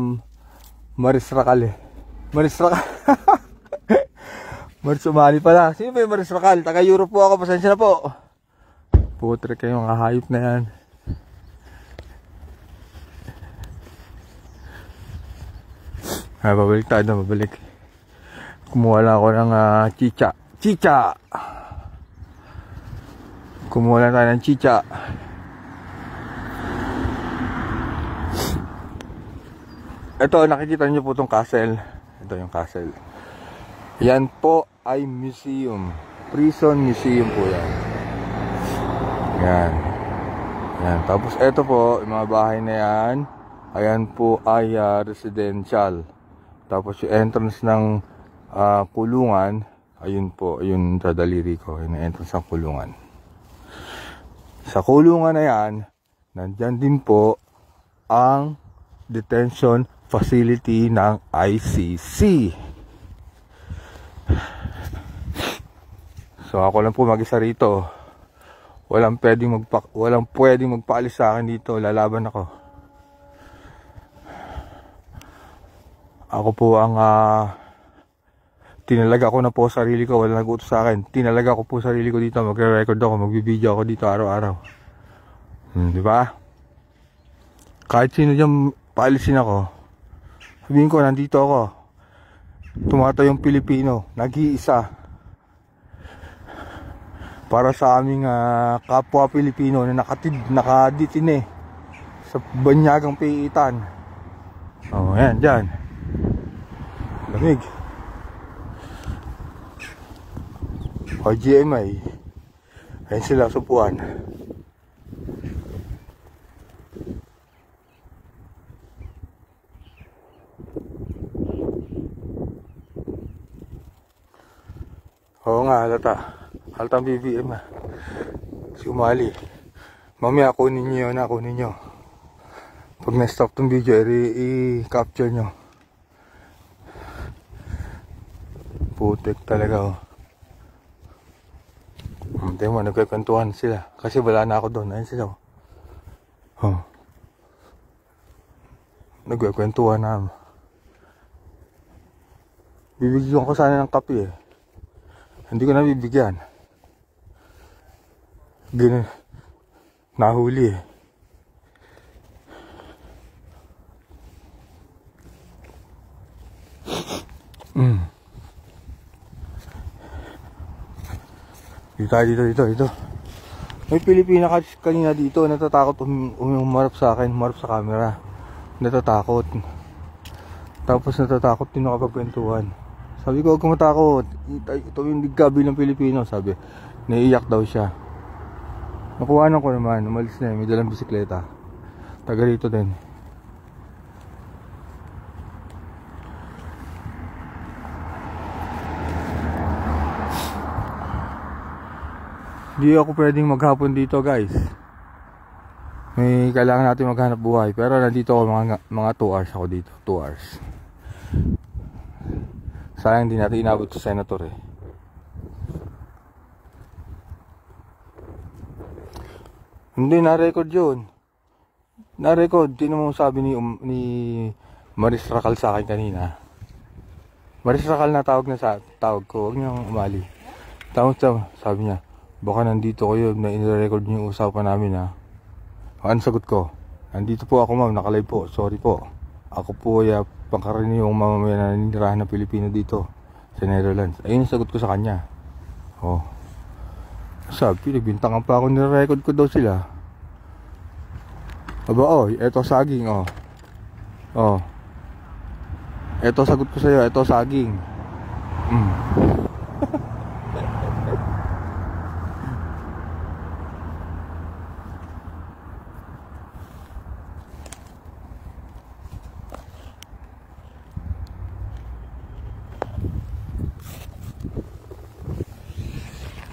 Maris Racal eh. Maris Racal. Maris Umali pala. Sino ba yung Maris Racal? Taga Europe po ako. Pasensya na po. Putre kayong kahayop na yan. Ay, babalik tayo na, babalik. Kumuha lang ako ng chicha. Chicha! Kumuha lang tayo ng chicha. Ito, nakikita niyo po itong castle. Ito yung castle. Yan po ay museum. Prison museum po yan. Yan. Yan. Tapos ito po, yung mga bahay na yan. Ayan po ay residential. Tapos yung entrance ng kulungan, ayun po, ayun sa daliri ko, yung entrance ng kulungan. Sa kulungan na yan, nandyan din po ang detention facility ng ICC. So ako lang po mag-isa rito. Walang pwedeng magpaalis sa akin dito, lalaban ako. Ako po ang tinalaga ko na po sarili ko, wala nag-utos sa akin. Tinalaga ko po sarili ko dito, magre-record ako, magbibideo ako dito araw-araw. Di ba? Kahit sino diyan paalisin ako, sabihin ko nandito ako. Tumatayo yung Pilipino, nag-iisa. Para sa aming kapwa Pilipino na nakaditine sa banyagang piitan. Oh, ayan, dyan. Lamig. O GMI. Ayan sila, supuan. Oo nga, halatang BBM si Umali. Mamaya kunin nyo yun, kunin nyo. Pag na-stop tong video, i-capture nyo. Putik talaga, oh. Hindi mo, nagkakwentuhan sila. Kasi wala na ako doon. Ayun sila, oh. Nagkakwentuhan na. Bibigyan ko sana ng kape eh. Hindi ko na bibigyan. Nahuli eh. Dito. May Pilipina kanina dito, natatakot umarap sa akin, umarap sa camera. Natatakot. Tapos natatakot din nakapagkwentuhan. Sabi ko, huwag kang matakot. Ito yung gabi ng Pilipino, sabi. Naiiyak daw siya. Nakuhanan ko naman, umalis na, may dalang bisikleta. Taga rito din. Hindi ako pwedeng maghapon dito, guys. May kailangan natin maghanap buhay. Pero nandito ako mga 2 hours ako dito. 2 hours. Sayang din natin inabot sa senator eh. Hindi, na-record yun. Na-record. Tinan mo sabi ni Maris Racal sa akin kanina. Maris Racal na tawag ko. Huwag niyang umali. Sabi niya, baka nandito kayo na in-record niyo yung usapan namin ha. Ang sagot ko, nandito po ako ma'am, nakalive po. Sorry po. Ako po ay pangkaraniwang mamamayan na ninirahan ng Pilipino dito sa Netherlands. Ayun yung sagot ko sa kanya. Oh. Sabi, nagbintangan pa ako, nire-record ko daw sila. Aba, oh, eto saging, oh. Oh. Ito sagot ko sa'yo, ito saging.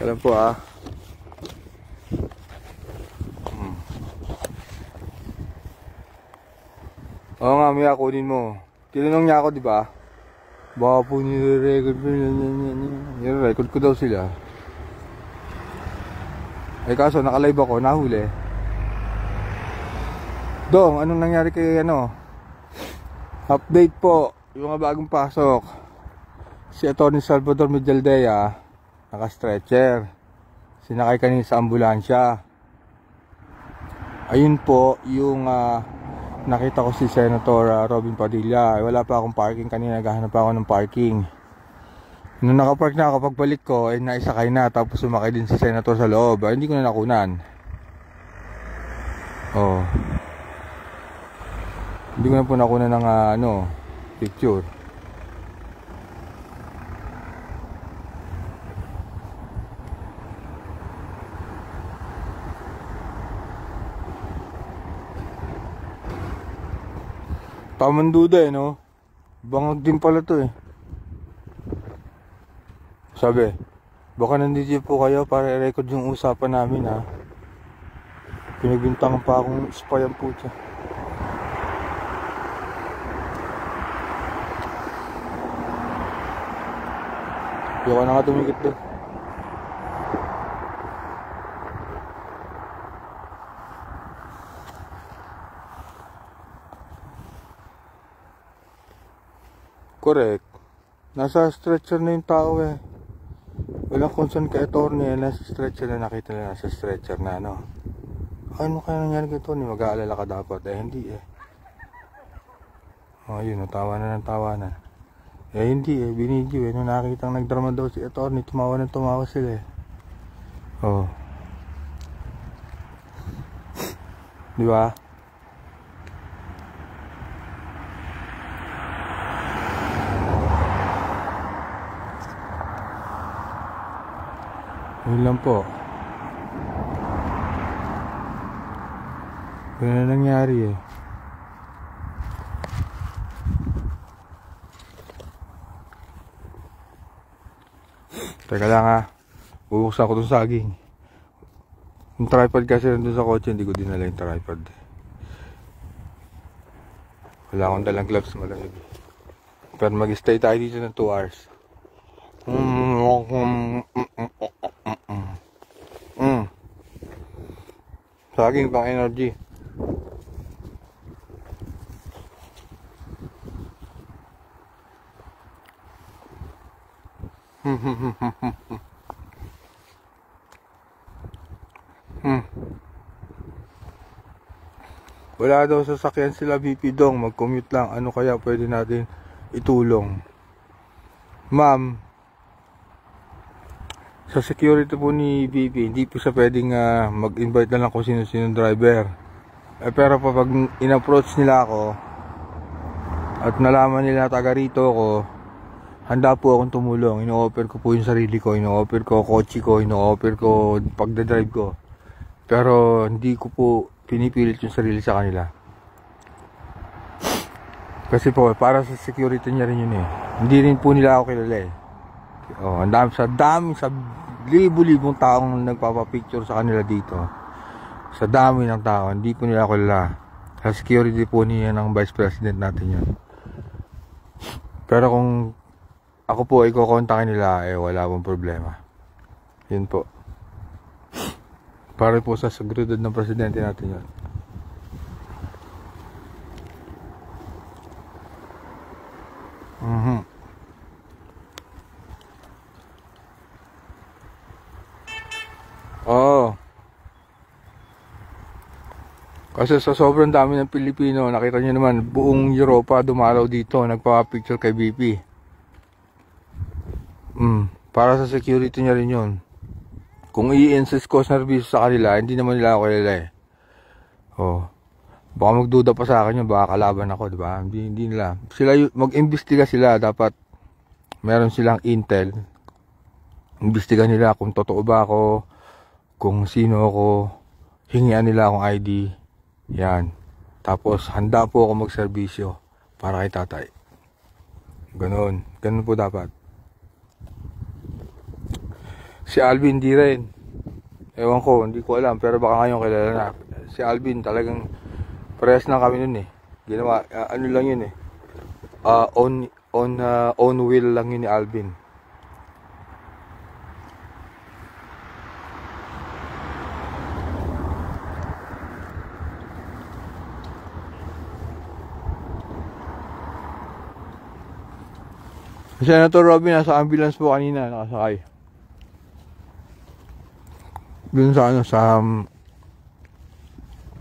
Alam po Oo nga, Mia, kunin mo. Tinanong niya ako, di ba? Baka po nire-record mo. Nire-record ko daw sila. Eh kaso, nakalive ako, nahuli. Dong, anong nangyari kay Update po, yung mga bagong pasok. Si Atty. Salvador Medialdea, naka-stretcher. Sinakay kanina sa ambulansya. Ayun po, yung nakita ko si Senator Robin Padilla. Wala pa akong parking kanina, naghahanap pa ako ng parking. Nung nakapark na ako, pagbalik ko, naisakay na, tapos sumakay din si Senator sa loob. Hindi ko na nakunan. Hindi ko na po nakunan ng picture. Tamang duda no? Bangag din pala to Sabi, baka nandito po kayo para i-record yung usapan namin Pinagbintangan pa akong spy ang putya. Yung na nga tumikit doon. Correct. Nasa stretcher na yung tao Walang concern kay attorney. Nasa stretcher na, nakita na nasa stretcher na Ano kaya nangyari kay attorney? Mag-aalala ka dapat. Hindi yun, tawanan ng tawanan. Hindi binidyo Nung nakikita nagdrama daw si attorney, tumawa sila Di ba? Yun lang po. Ganun na nangyari Teka lang bubuksan ko itong saging. Yung tripod kasi nandun sa kotse, hindi ko dinala yung tripod. Wala akong dalang gloves, malamig. Pero mag-stay tayo dito ng 2 hours. Saging pang energy. Wala daw sasakyan sila BP Dong, mag-commute lang. Ano kaya pwede natin itulong? Ma'am, sa security po ni BP, hindi po siya pwedeng mag-invite na lang kung sino-sino driver. Pero pag in-approach nila ako at nalaman nila taga rito ako, handa po akong tumulong. Ino-offer ko po yung sarili ko, ino-offer ko kotse ko, ino-offer ko pagdadrive ko. Pero hindi ko po pinipilit yung sarili sa kanila. Kasi po, para sa security niya rin yun Hindi rin po nila ako kilala ang dami sa libo-libong taong nagpapapicture sa kanila dito. Sa dami ng tao, hindi po nila ako kilala. Sa security po niya ng Vice President natin yun. Pero kung ako po ay kukontakin nila, wala pong problema. Yun po. Para po sa seguridad ng presidente natin yun. Kasi sa sobrang dami ng Pilipino, nakita nyo naman, buong Europa dumalaw dito, nagpapapicture kay BP. Para sa security niya rin yun. Kung i-insist ko service sa kanila, hindi naman nila ako kilala Baka magduda pa sa akin yun, baka kalaban ako, di ba? Hindi nila. Sila mag-imbestiga sila, dapat meron silang intel. Imbestiga nila kung totoo ba ako, kung sino ako, hingian nila akong ID. Yan. Tapos handa po ako magserbisyo para kay tatay. Ganun po dapat. Si Alvin di rin. Ewan ko, hindi ko alam, pero baka ngayon kilala na. Si Alvin talagang parehas na kami nun eh. Ginawa, ano lang yun eh. On wheel lang yun ni Alvin. Senator Robin nasa ambulance po kanina, nakasakay. Dun sa ano, sa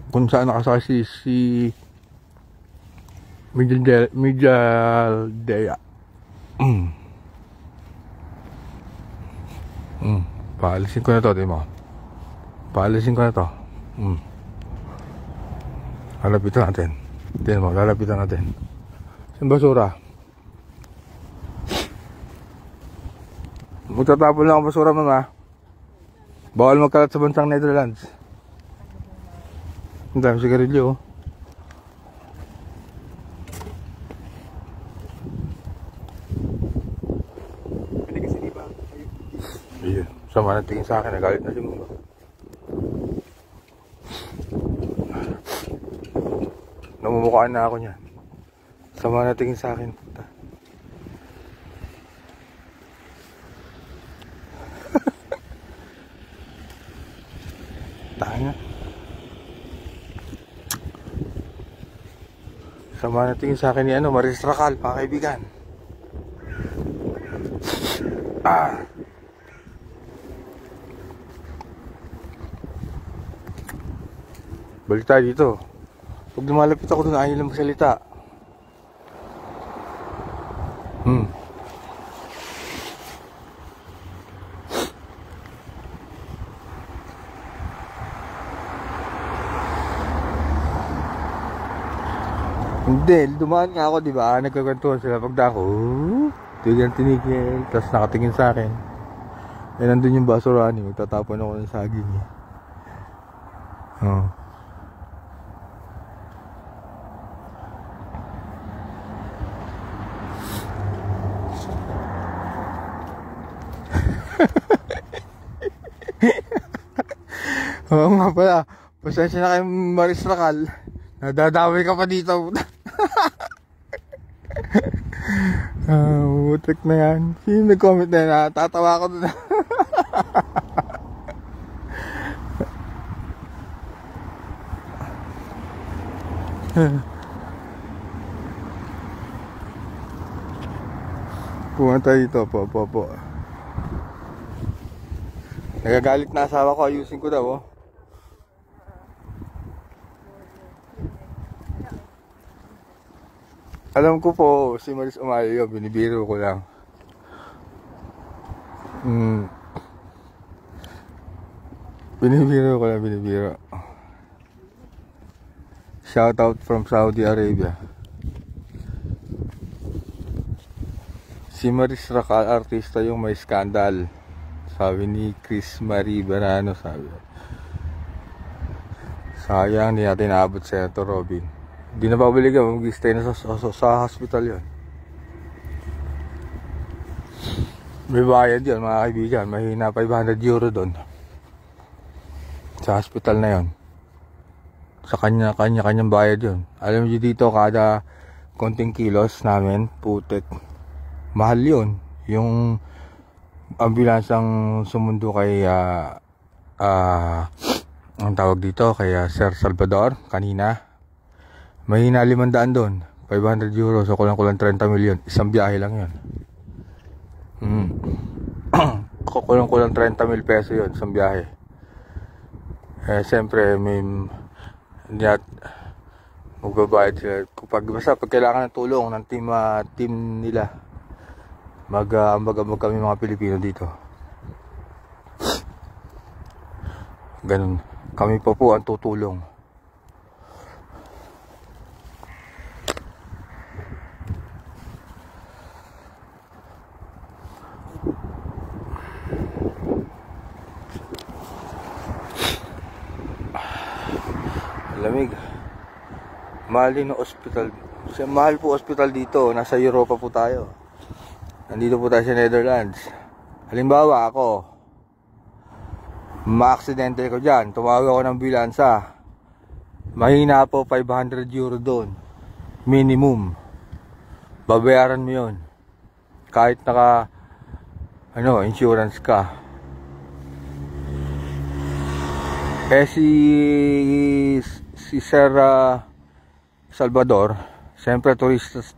kung saan nakasakay si Mijaldea. Paalisin ko na to, di mo? Paalisin ko na to. Lalapitan natin. Tingnan mo, lalapitan natin. Yung basura. Magtatapon lang ang basura, mama. Bawal magkalat sa bansang Netherlands. Ang dami sigarilyo, oh. Ayun, sama na tingin sa akin, nagalit na si mama. Namumukhaan na ako niyan. Sama na tingin sa akin. Tanga. Sama na tingin sa akin ni Maris Racal, mga kaibigan. Balik tayo dito. Pag lumalapit ako doon, ayaw lang magsalita. Hindi, dumaan nga ako, di ba? Nagkakwentuhan sila pagdako. Tinigil, tapos nakatingin sa akin. Eh, nandun yung basurahan, magtatapon ako ng saging. Oh. Oo nga pala, pasensya na kayo Maris Racal. Nadadaway ka pa dito. Butik na yan. Sino nag-comment na yan? Tatawa ako doon. Pumunta dito. Po. Nagagalit na asawa ko. Ayusin ko daw, oh. Alam ko po, si Maris Umayo, binibiro ko lang. Binibiro ko lang, binibiro. Shout out from Saudi Arabia. Si Maris Racal, artista yung may skandal. Sabi ni Chris Marie Barano, sabi. Sayang, hindi natin naabot sa Senator Robin. Hindi na pabaligan, mag-stay na sa hospital yun. May bayad yun, mga kaibigan. Mahina 500 euro doon. Sa hospital na yun. Sa kanya-kanyang bayad yun. Alam niyo dito, kada konting kilos namin, putek. Mahal yun. Yung ambulansang sumundo kay ang tawag dito, kay Sir Salvador kanina. Mahina 500 doon, 500 euro, so kulang-kulang 30 million. Isang biyahe lang yun. Kulang-kulang 30 mil peso yun, isang biyahe. Siyempre, may hindi at magbabayad sila. Basta pag kailangan ng tulong ng team nila, mag-ambag kami mga Pilipino dito. Ganun. Kami pa po ang tutulong. lamig. Mahal din ang ospital. Mahal po ospital dito. Nasa Europa po tayo. Nandito po tayo sa Netherlands. Halimbawa ako, ma-aksidente ko dyan, tumawag ako ng ambulansa, mahina po 500 euro doon minimum. Babayaran mo yun kahit naka insurance ka. Si Sir Salvador, siyempre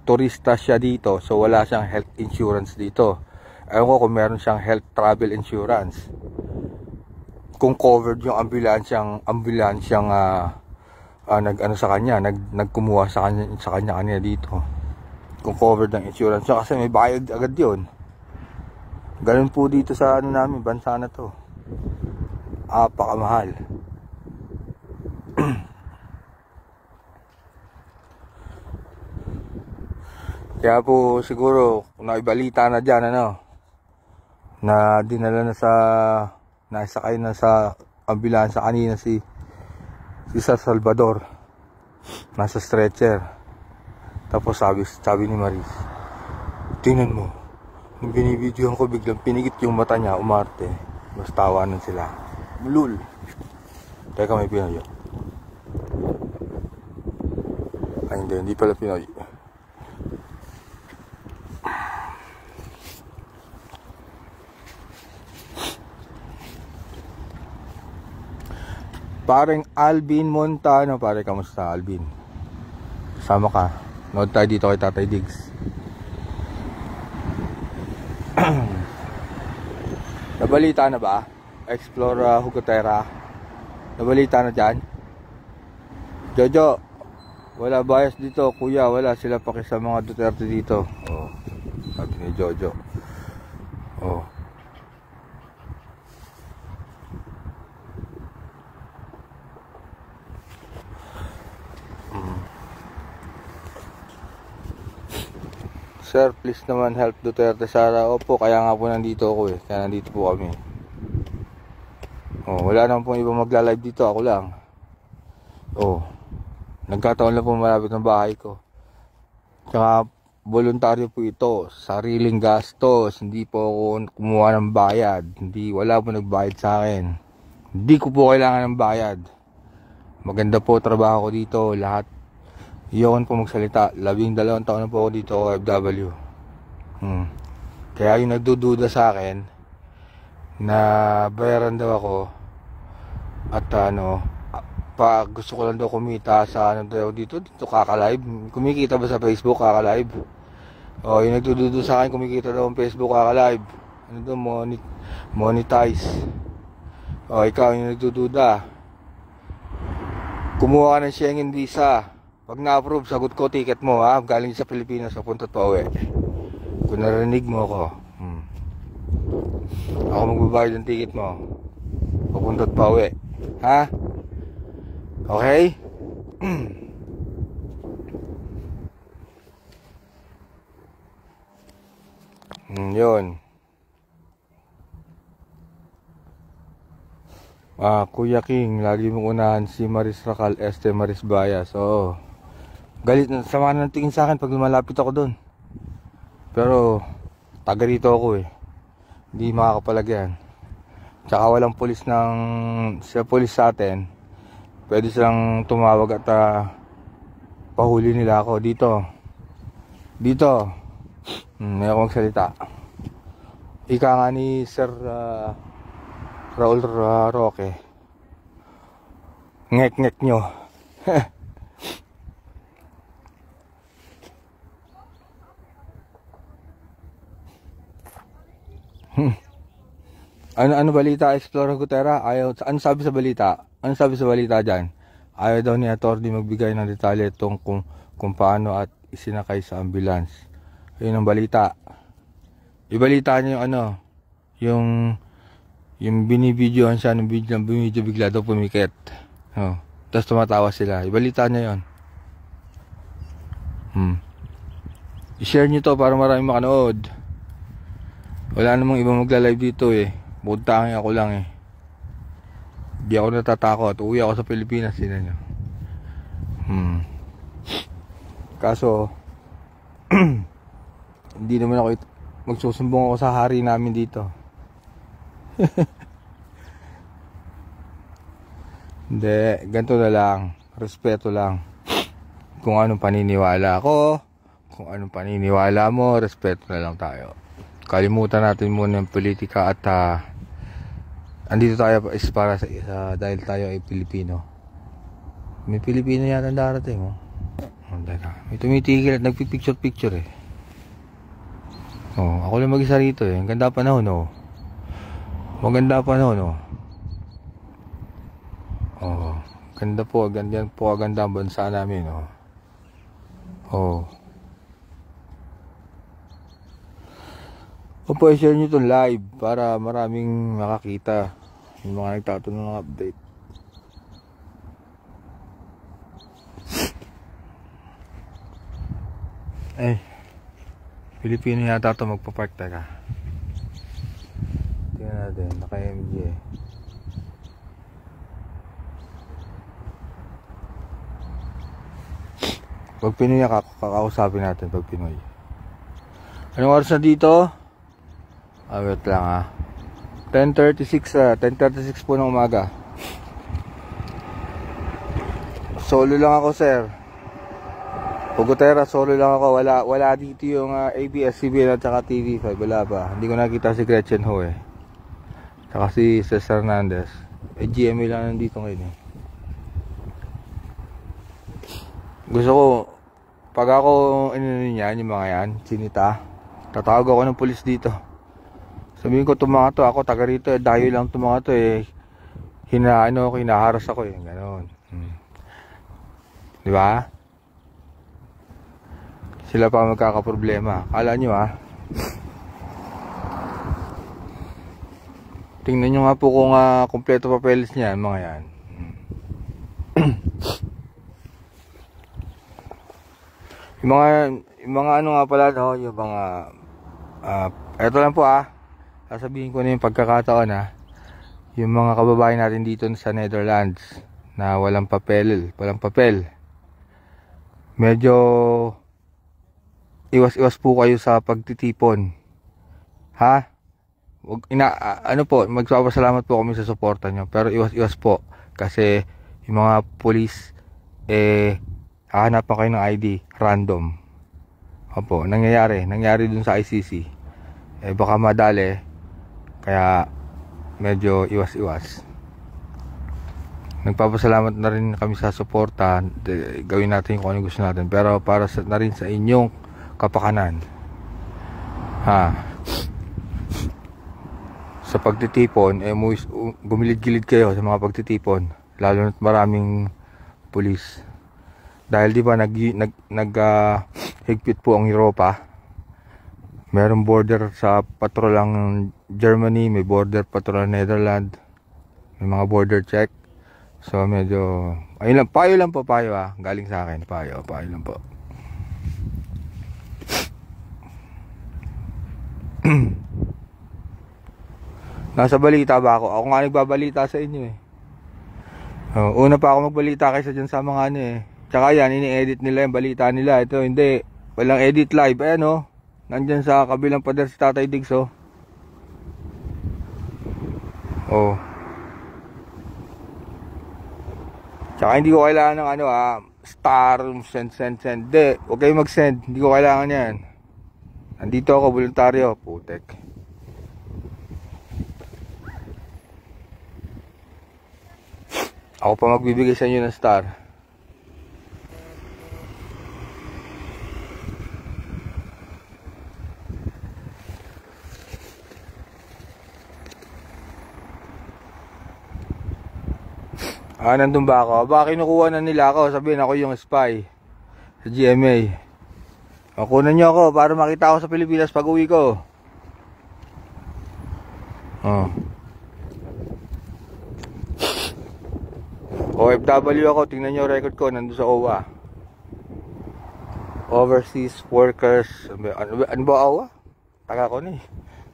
turista siya dito, so wala siyang health insurance dito. Ewan ko kung meron siyang health travel insurance, kung covered yung ambulansyang nagkumuha sa kanya kanina dito, kung covered ng insurance siya, kasi may bayad agad yun. Ganun po dito sa namin, bansa na to. Apakamahal. Kaya po siguro kung naibalita na dyan na dinala na nasakay na sa ambulansya kanina si Sir Salvador, nasa stretcher. Tapos sabi ni Maris, tingnan mo, nung binibidyohan ko, biglang pinigit yung mata niya, umarte. Mas tawanan sila. Lul. Teka, may Pinoy. Ay hindi pala Pinoy. Pareng Alvin Montano. Pare, kamusta Alvin? Sama ka. Nood tayo dito kay Tatay Diggs. Nabalita na ba? Explore Hugotera. Nabalita na dyan? Jojo, wala bias dito kuya. Wala sila paki sa mga Duterte dito. Oh, sabi ni Jojo. Oh. Sir, please naman help Duterte Sara. Opo, kaya nga po nandito ako eh. Kaya nandito po kami. Oh, wala naman pong ibang magla-live dito, ako lang. Oh, nagkataon lang po malapit ng bahay ko. Tsaka voluntaryo po ito, sariling gastos. Hindi po ako kumuha ng bayad. Wala po nagbayad sa akin. Hindi ko po kailangan ng bayad. Maganda po trabaho ko dito, lahat. Iyon po magsalita. 12 taon na po ako dito, OFW. Kaya yung nagdududa sa akin na bayaran daw ako at pa gusto ko lang daw kumita sa daw dito kaka-live. Kumikita ba sa Facebook kaka-live? O yung nagdududa sa akin, kumikita daw ang Facebook kaka-live. Ano daw, monetize. O ikaw yung nagdududa, kumuha ka ng Schengen visa. Pag na-approve, sagot ko ticket mo ha, galing sa Pilipinas, papunta at pauwi. Kung narinig mo ako, ako magbabayad ng ticket mo, papunta at pauwi. Ha? Okay? Yun. Kuya King, lagi mong unahan si Maris Racal, Maris Baya. So, galit na, sama ng tingin sa akin pag lumalapit ako doon. Pero taga rito ako eh, hindi makakapalagyan. Tsaka walang pulis pulis sa atin. Pwede silang tumawag at pahuli nila ako dito. May akong magsalita. Ika nga ni Sir Raul Roque, ngek-ngek nyo. Ano balita, Explore Gutera? Ano sabi sa balita? Ano sabi sa balita dyan? Ayaw daw ni Atty. Magbigay ng detalye itong kung paano at isinakay sa ambulance. Yun ang balita. Ibalita niya yung binibidyohan siya ng video, bigla daw pumikit. Tapos tumatawa sila. Ibalita niya yun. I-share nyo to para maraming makanood. Wala namang ibang magla-live dito eh. Bukod tanging ako lang eh. Hindi ako natatakot. Uwi ako sa Pilipinas. Sino nyo? Kaso hindi naman ako magsusumbong ako sa hari namin dito. Hindi, ganito na lang, respeto lang. Kung anong paniniwala ko, kung anong paniniwala mo, respeto na lang tayo. Kalimutan natin muna yung politika at andito tayo is para sa dahil tayo ay Pilipino. May Pilipino yata darating, oh. May tumitigil at nagpipicture-picture eh. Oh, ako lang mag-isa rito eh. Ang ganda panahon, oh. Maganda panahon, oh. Oh, ganda po, ganyan po, ganda ang bansa namin, oh. Oh. Opo, i-share nyo itong live para maraming makakita yung mga nagtatanong ng update. Eh, Pilipino yata ito magpapark, taka. Tingnan natin, naka-MG eh. Pag Pinoy, kakausapin natin pag Pinoy. Anong oras na dito? Wait lang 10:36 po ng umaga. Solo lang ako, sir. Pugotera, solo lang ako. Wala dito yung ABS-CBN at saka TV5. Wala pa. Hindi ko nakita si Gretchen Ho eh. Saka si Cesar Hernandez. GMA lang nandito ngayon eh. Gusto ko, pag ako inano niyan, yung mga yan, sinita, tatawag ako ng pulis dito. Sabihin ko, mga to, ako taga rito, dayo lang mga to eh. Hinaharas ako eh, gano'n. Di ba? Sila pa magkakaproblema. Kala nyo tingnan nyo nga po kung kompleto papeles niya, mga yan. yung mga ano nga pala, no, yung mga eto lang po sasabihin ko na yung pagkakataon yung mga kababayan natin dito sa Netherlands na walang papel, medyo iwas po kayo sa pagtitipon, ano po, magpapasalamat po kami sa suporta nyo, pero iwas po kasi yung mga police hahanapan kayo ng ID random. Opo, nangyari dun sa ICC. Baka madali, kaya medyo iwas. Nagpapasalamat na rin kami sa suporta. Gawin natin kung ano gusto natin, pero para na rin sa inyong kapakanan. Sa pagtitipon, gumilid-gilid kayo sa mga pagtitipon, lalo na't maraming pulis. Dahil di ba higpit po ang Europa. Merong border sa patrol ang Germany, may border patrol ang Netherlands, may mga border check. So medyo ayun lang, payo galing sa akin, payo lang po. Nasa balita ba ako? Ako nga nagbabalita sa inyo eh. Una pa ako magbalita kaysa dyan sa mga Tsaka yan, ini-edit nila yung balita nila. Ito hindi, walang edit live. Ayan nandyan sa kabilang pader si Tatay Diggs Tsaka hindi ko kailangan ng star, send. Hindi, huwag kayo mag-send. Hindi ko kailangan yan. Nandito ako, voluntaryo. Putek. Ako pa magbibigay sa inyo ng star. Nandun ba ako? Baka kinukuha na nila ako. Sabihin ako yung spy sa GMA. Kunan nyo ako para makita ako sa Pilipinas pag uwi ko. OFW ako. Tingnan nyo record ko. Nandun sa OWA. Overseas Workers. Ano ba OWA? Taga ko na eh.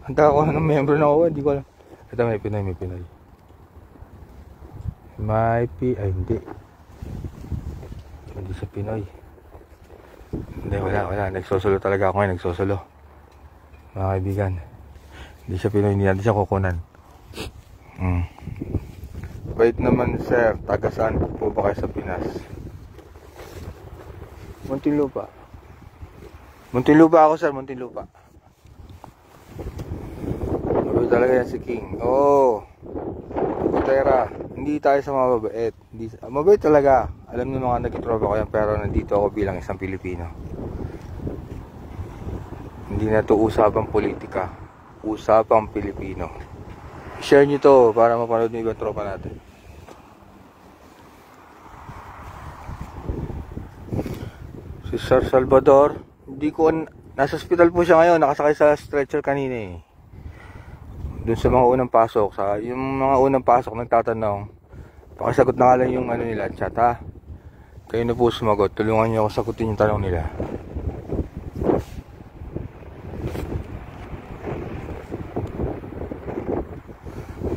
Ang taga ko na ng membro ng OWA. Hindi ko alam. Ito may Pinoy. Hindi Hindi sa Pinoy. Hindi, wala. Nagsosolo talaga ako ngayon. Nagsosolo. Mga kaibigan. Hindi siya Pinoy. Hindi natin siya kukunan. Wait naman, sir. Taga saan po ba kayo sa Pinas? Muntinlupa. Muntinlupa ako, sir. Muntinlupa. Sabi talaga yan si King. Oo. Putera. Hindi tayo sa mababait. Mabait talaga. Alam niyo mga nagkitropa ko yan, pero nandito ako bilang isang Pilipino. Hindi na to usapang politika. Usapang Pilipino. Share nyo to para mapanood ng ibang tropa natin. Si Sir Salvador, nasa hospital po siya ngayon, nakasakay sa stretcher kanina eh. Doon sa mga unang pasok, yung mga unang pasok nagtatanong, pakisagot na nga lang yung ano nila, chat ha. Kayo na po sumagot, tulungan niyo ako sagutin yung tanong nila.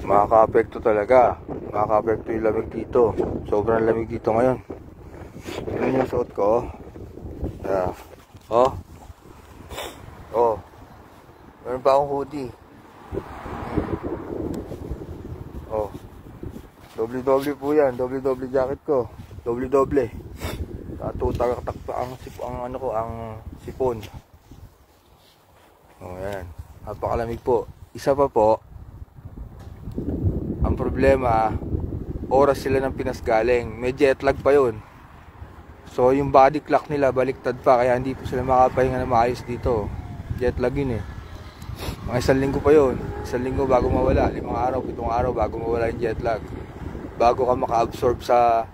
Makaka-apekto talaga. Makaka-apekto yung lamig dito. Sobrang lamig dito ngayon. Ano yung suot ko? Meron pa akong hoodie. Doble po yan. Doble jacket ko. Doble. Tagak pa ang sipon. Yan. Napakalamig po. Isa pa po. Ang problema, oras sila ng Pinas galing. May jet lag pa yun. So yung body clock nila baliktad pa, kaya hindi po sila makapahinga na maayos dito. Jet lag yun eh. Mga 1 linggo pa yun. 1 linggo bago mawala. 5 araw, 7 araw bago mawala yung jet lag. Bago ka maka-absorb sa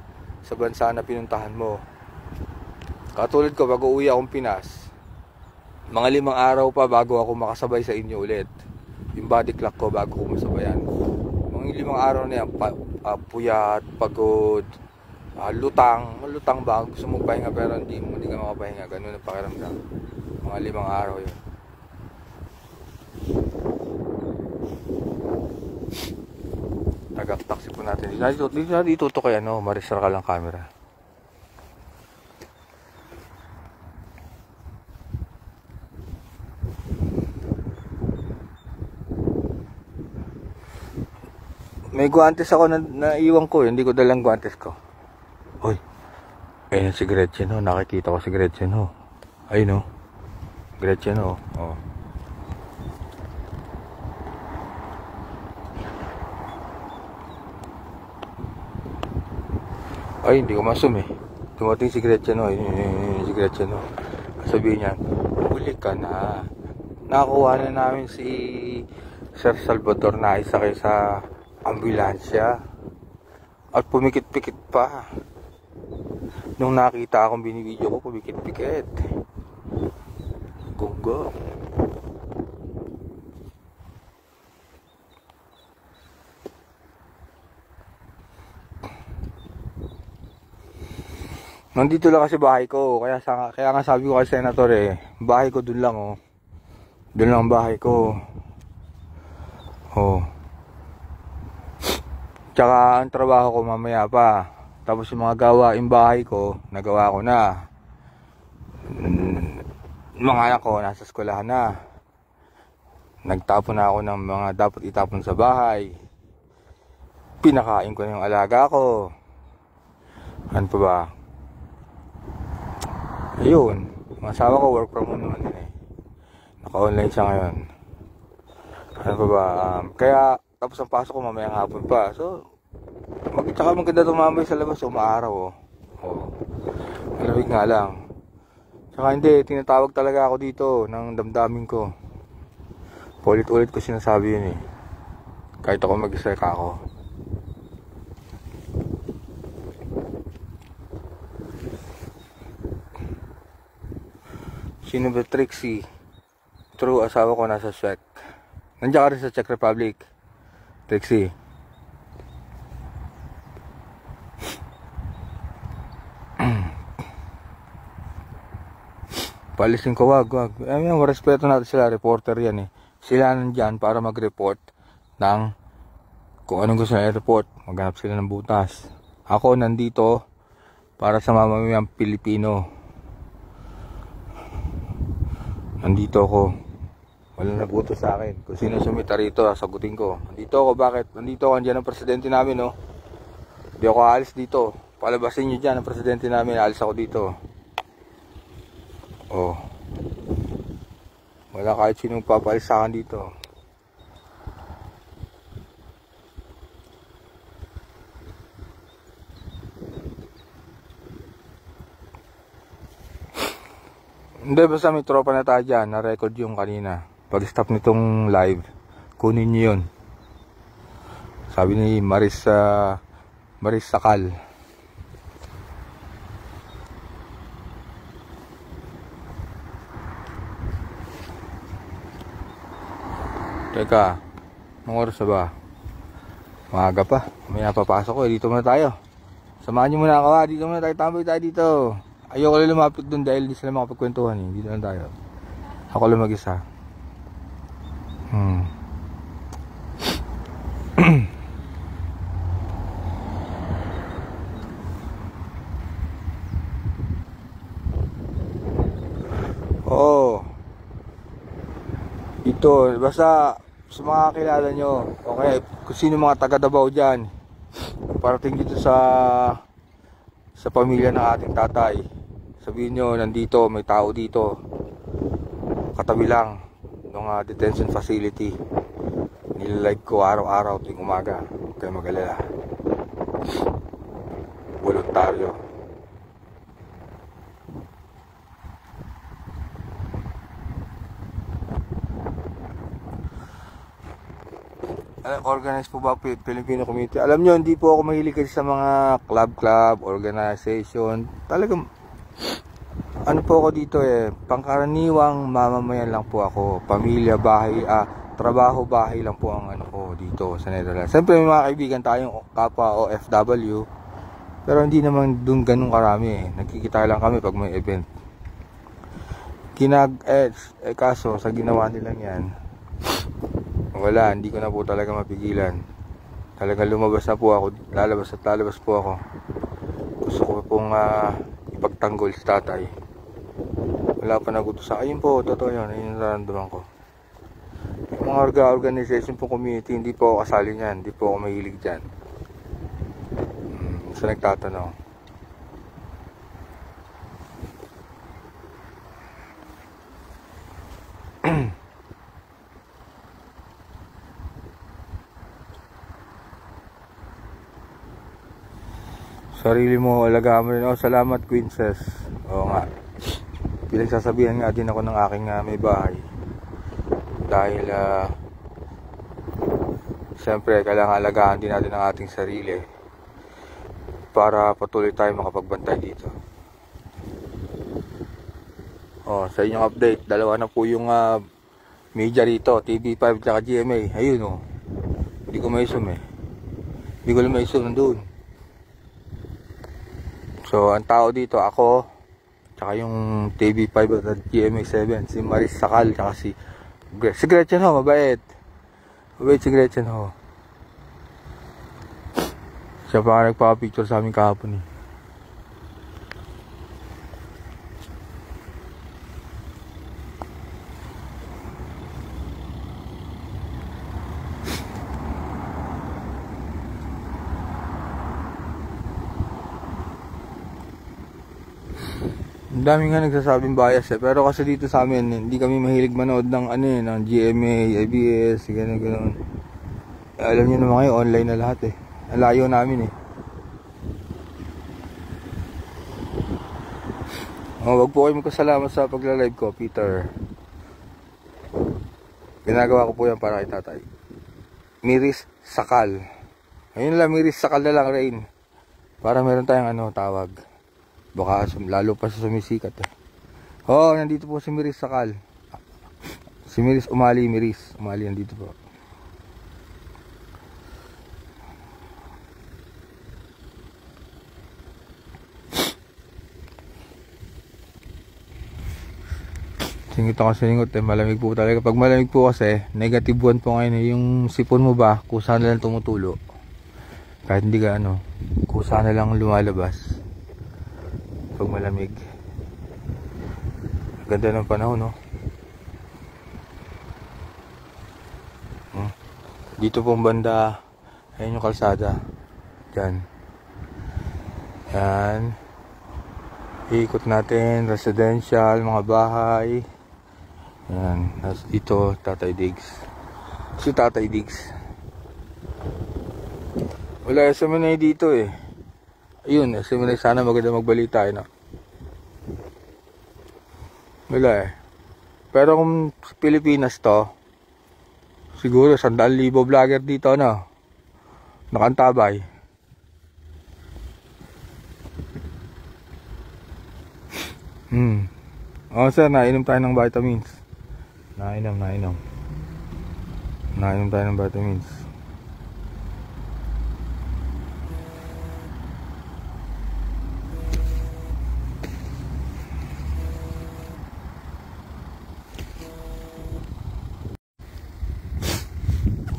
bansa na pinuntahan mo. Katulad ko, bago uwi akong Pinas, mga 5 araw pa bago ako makasabay sa inyo ulit. Yung body clock ko bago ko masabayan. Mga 5 araw na yan, puyat, pagod, lutang ba? Gusto mong pahinga pero hindi ka makapahinga. Ganun ang pakiramdam. Mga 5 araw yun. Tagak-taksi po natin. Dito to kaya marisar ka lang camera. May guantes ako na iwan ko. Hindi ko dalang guantes ko. Hoy. Ayun si Gretchen ho. Nakikita ko si Gretchen ho. Ayun ho. Gretchen ho. Oh. Ay, hindi ko masum eh. Dumating si Gretchen ho. Si Gretchen ho. Sabihin niya, huli ka na. Nakakuha na namin si Sir Salvador na isakay sa ambulansya at pumikit-pikit pa. Nung nakita akong binibidyo ko, pumikit-pikit. Gunggo. Nandito lang kasi bahay ko, kaya nga sabi ko kay Senator bahay ko dun lang dun lang ang bahay ko. Tsaka ang trabaho ko mamaya pa. Tapos yung mga gawaing bahay ko, nagawa ko na. Mga anak ko, nasa eskwelahan na. Nagtapon na ako ng mga dapat itapon sa bahay. Pinakain ko na yung alaga ko. Ano pa ba? Ayun. Masawa ko, work from home naman naka-online siya ngayon. Ano pa ba? Kaya tapos ang pasok ko mamayang hapon pa. So, tsaka maganda tumambay sa labas. Umaaraw malamig nga lang. Tsaka hindi, tinatawag talaga ako dito ng damdamin ko. Paulit-ulit ko sinasabi yun kahit ako mag-isa ako. Sino ba Trixie? True, asawa ko nasa Czech. Nandiyan ka rin sa Czech Republic, Trixie. Palisin ko, wag. Respeto natin sila, reporter yan Sila nandyan para mag-report ng kung anong gusto na i-report. Maghanap sila ng butas. Ako nandito para sa mamamayang Pilipino. Nandito ako. Walang nagutos sa akin. Kung sino sumita rito, sagutin ko. Nandito ako, bakit? Nandito ako, andyan ang presidente namin, no? Hindi ako aalis dito. Palabasin nyo dyan ang presidente namin, aalis ako dito. Oh. Wala kahit sinong papalis sa akin dito. Hindi, basta may tropa na tayo dyan. Na-record yung kanina. Pag-stop nitong live, kunin nyo yun. Sabi ni Maris Sakal. Teka, anong oras na ba? Maaga pa. May napapasok ko. Dito muna tayo. Samahan nyo muna ako ha. Dito muna tayo. Tambay tayo dito. Ayoko lang lumapit dun dahil di sila makapagkwentuhan eh. Dito lang tayo. Ako lang mag-isa. Oo. Ito, basta sa mga kilala nyo, okay, kung sino mga taga Davao dyan, parating dito sa pamilya ng ating tatay, sabihin nyo, nandito, may tao dito, katabi lang ng detention facility. Nililive ko araw-araw tuwing umaga. Huwag kayo mag-alala. Voluntaryo. Organize po ba Filipino community? Alam nyo, hindi po ako mahilig kasi sa mga club, organization. Talagang ano po ako dito pangkaraniwang mamamayan lang po ako. Pamilya, bahay, trabaho, bahay lang po ang ano ko dito sa Netherlands. Siyempre may mga kaibigan tayong kapwa OFW, pero hindi naman dun ganun karami Nagkikita lang kami pag may event. Kaso sa ginawa nilang yan, wala, hindi ko na po talaga mapigilan. Talagang lumabas na po ako, lalabas po ako. Gusto ko pong ipagtanggol si tatay. Wala pa nagutos sa ayun po, totoo yun, ayun yung nararamdaman ko. Yung mga organization po community, hindi po ako kasali niyan, hindi po ako mahilig dyan. Sa nagtatanong. Sarili mo, alagaan mo rin. Oh, salamat, Princess. Oo nga. Pinagsasabihan nga din ako ng aking may bahay. Dahil, siyempre, kailangan alagaan din natin ang ating sarili. Para patuloy tayo makapagbantay dito. Oh, sa inyong update, dalawa na po yung media rito. TV5 at GMA. Ayun oh. Hindi ko maisum Hindi ko lang maisum nandun. So, ang tao dito, ako, tsaka yung TV5 at GMA7, si Maris Sakal, tsaka si Gretchen Ho, mabait. Mabait si Gretchen Ho. Siya pa nga nagpapicture sa amin kahapon Ang dami nga nagsasabing bias pero kasi dito sa amin hindi kami mahilig manood ng ng GMA, ABS, gano'n. Alam niyo naman kayo, online na lahat Ang layo namin wag po kayo magkasalamat sa pagla-live ko, Peter. Ginagawa ko po yan para kay tatay. Miris Sakal. Ayun lang, Miris Sakal na lang, Rain. Para meron tayong tawag. Baka lalo pa sa sumisikat nandito po si Miris Sakal. Si Miris Umali nandito po. Singit ako sa lingot malamig po talaga. Pag malamig po kasi, negative 1 po ngayon yung sipon mo ba, kusa na lang tumutulo. Kahit hindi ka kusa na lang lumalabas. pag malamig. Ganda ng panahon, no? Dito pong banda, ayun yung kalsada. Diyan. Yan. Iikot natin, residential, mga bahay. Yan. Tapos dito, Tatay Diggs. Si Tatay Diggs. Wala SMNA dito eh. Ayun, SMNA sana maganda magbalita eh, no? Wala eh. Pero kung Pilipinas to, siguro 100,000 vlogger dito, no? Nakantabay. Sir, nainom tayo ng vitamins. Nainom tayo ng vitamins.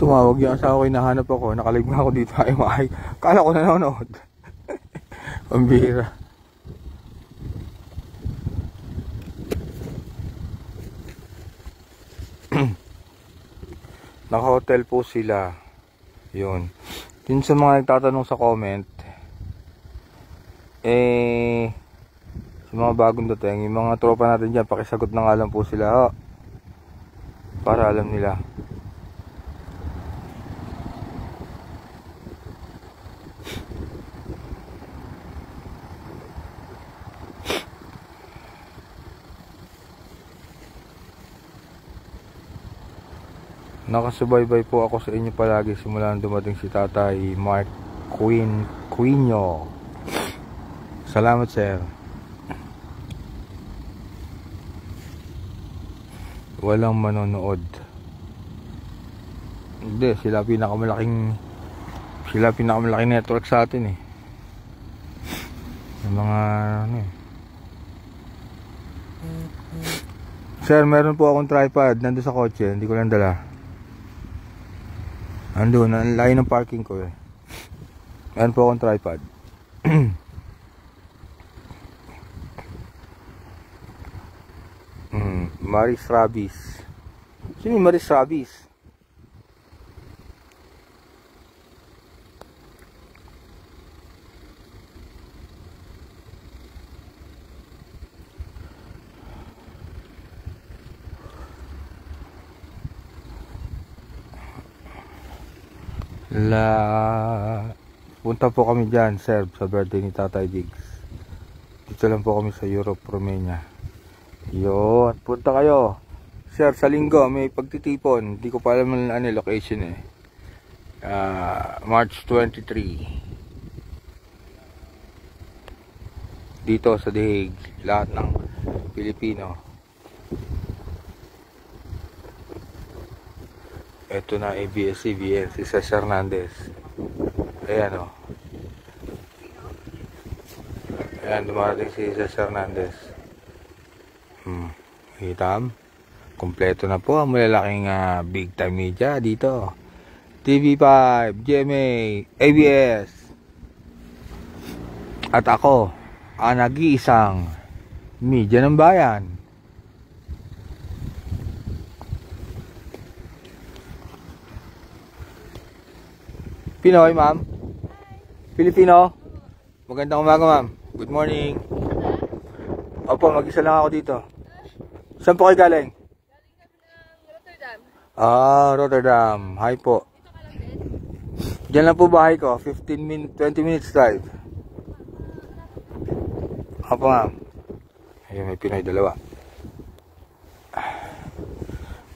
Tumawag yung asawa ko, hinahanap ako. Nakalig na ako dito. Ay, kala ko nanonood. Pambira. Naka-hotel po sila. Yun. Yun sa mga nagtatanong sa comment. Sa mga bagong dating, yung mga tropa natin dyan, pakisagot na nga lang po sila. Para alam nila. Nakasubaybay po ako sa inyo palagi simula nang dumating si Tatay Mark Quino. Salamat, sir. Walang manonood. Hindi, sila pinakamalaking network sa atin eh. Yung mga ano eh. Sir, meron po akong tripod nandun sa kotse, hindi ko lang dala. Andun, ang layo ng parking ko eh. Meron po akong tripod. Maris Rabis. Sino yung Maris Rabis? Punta po kami dyan, sir, sa birthday ni Tatay Diggs. Dito lang po kami sa Europe, Romania. Yun, punta kayo. Sir, sa linggo may pagtitipon. Hindi ko pa alam ano location eh. March 23. Dito sa The Hague, lahat ng Pilipino. Ito na ABS-CBN, si Cesar Hernandez. Ayan o. Ayan, dumarating si Cesar Hernandez. Hitam. Kompleto na po ang malalaking big time media dito. TV5, GMA, ABS. At ako, ang nag-iisang media ng bayan. Pinoy, ma'am? Filipino? Magandang umaga, ma'am. Good morning. Opo, mag-isa lang ako dito. Saan po kayo galing? Rotterdam. Rotterdam. Hi po. Diyan lang po bahay ko. 20 minutes drive. Opo, ma'am. Ayun, may Pinoy dalawa.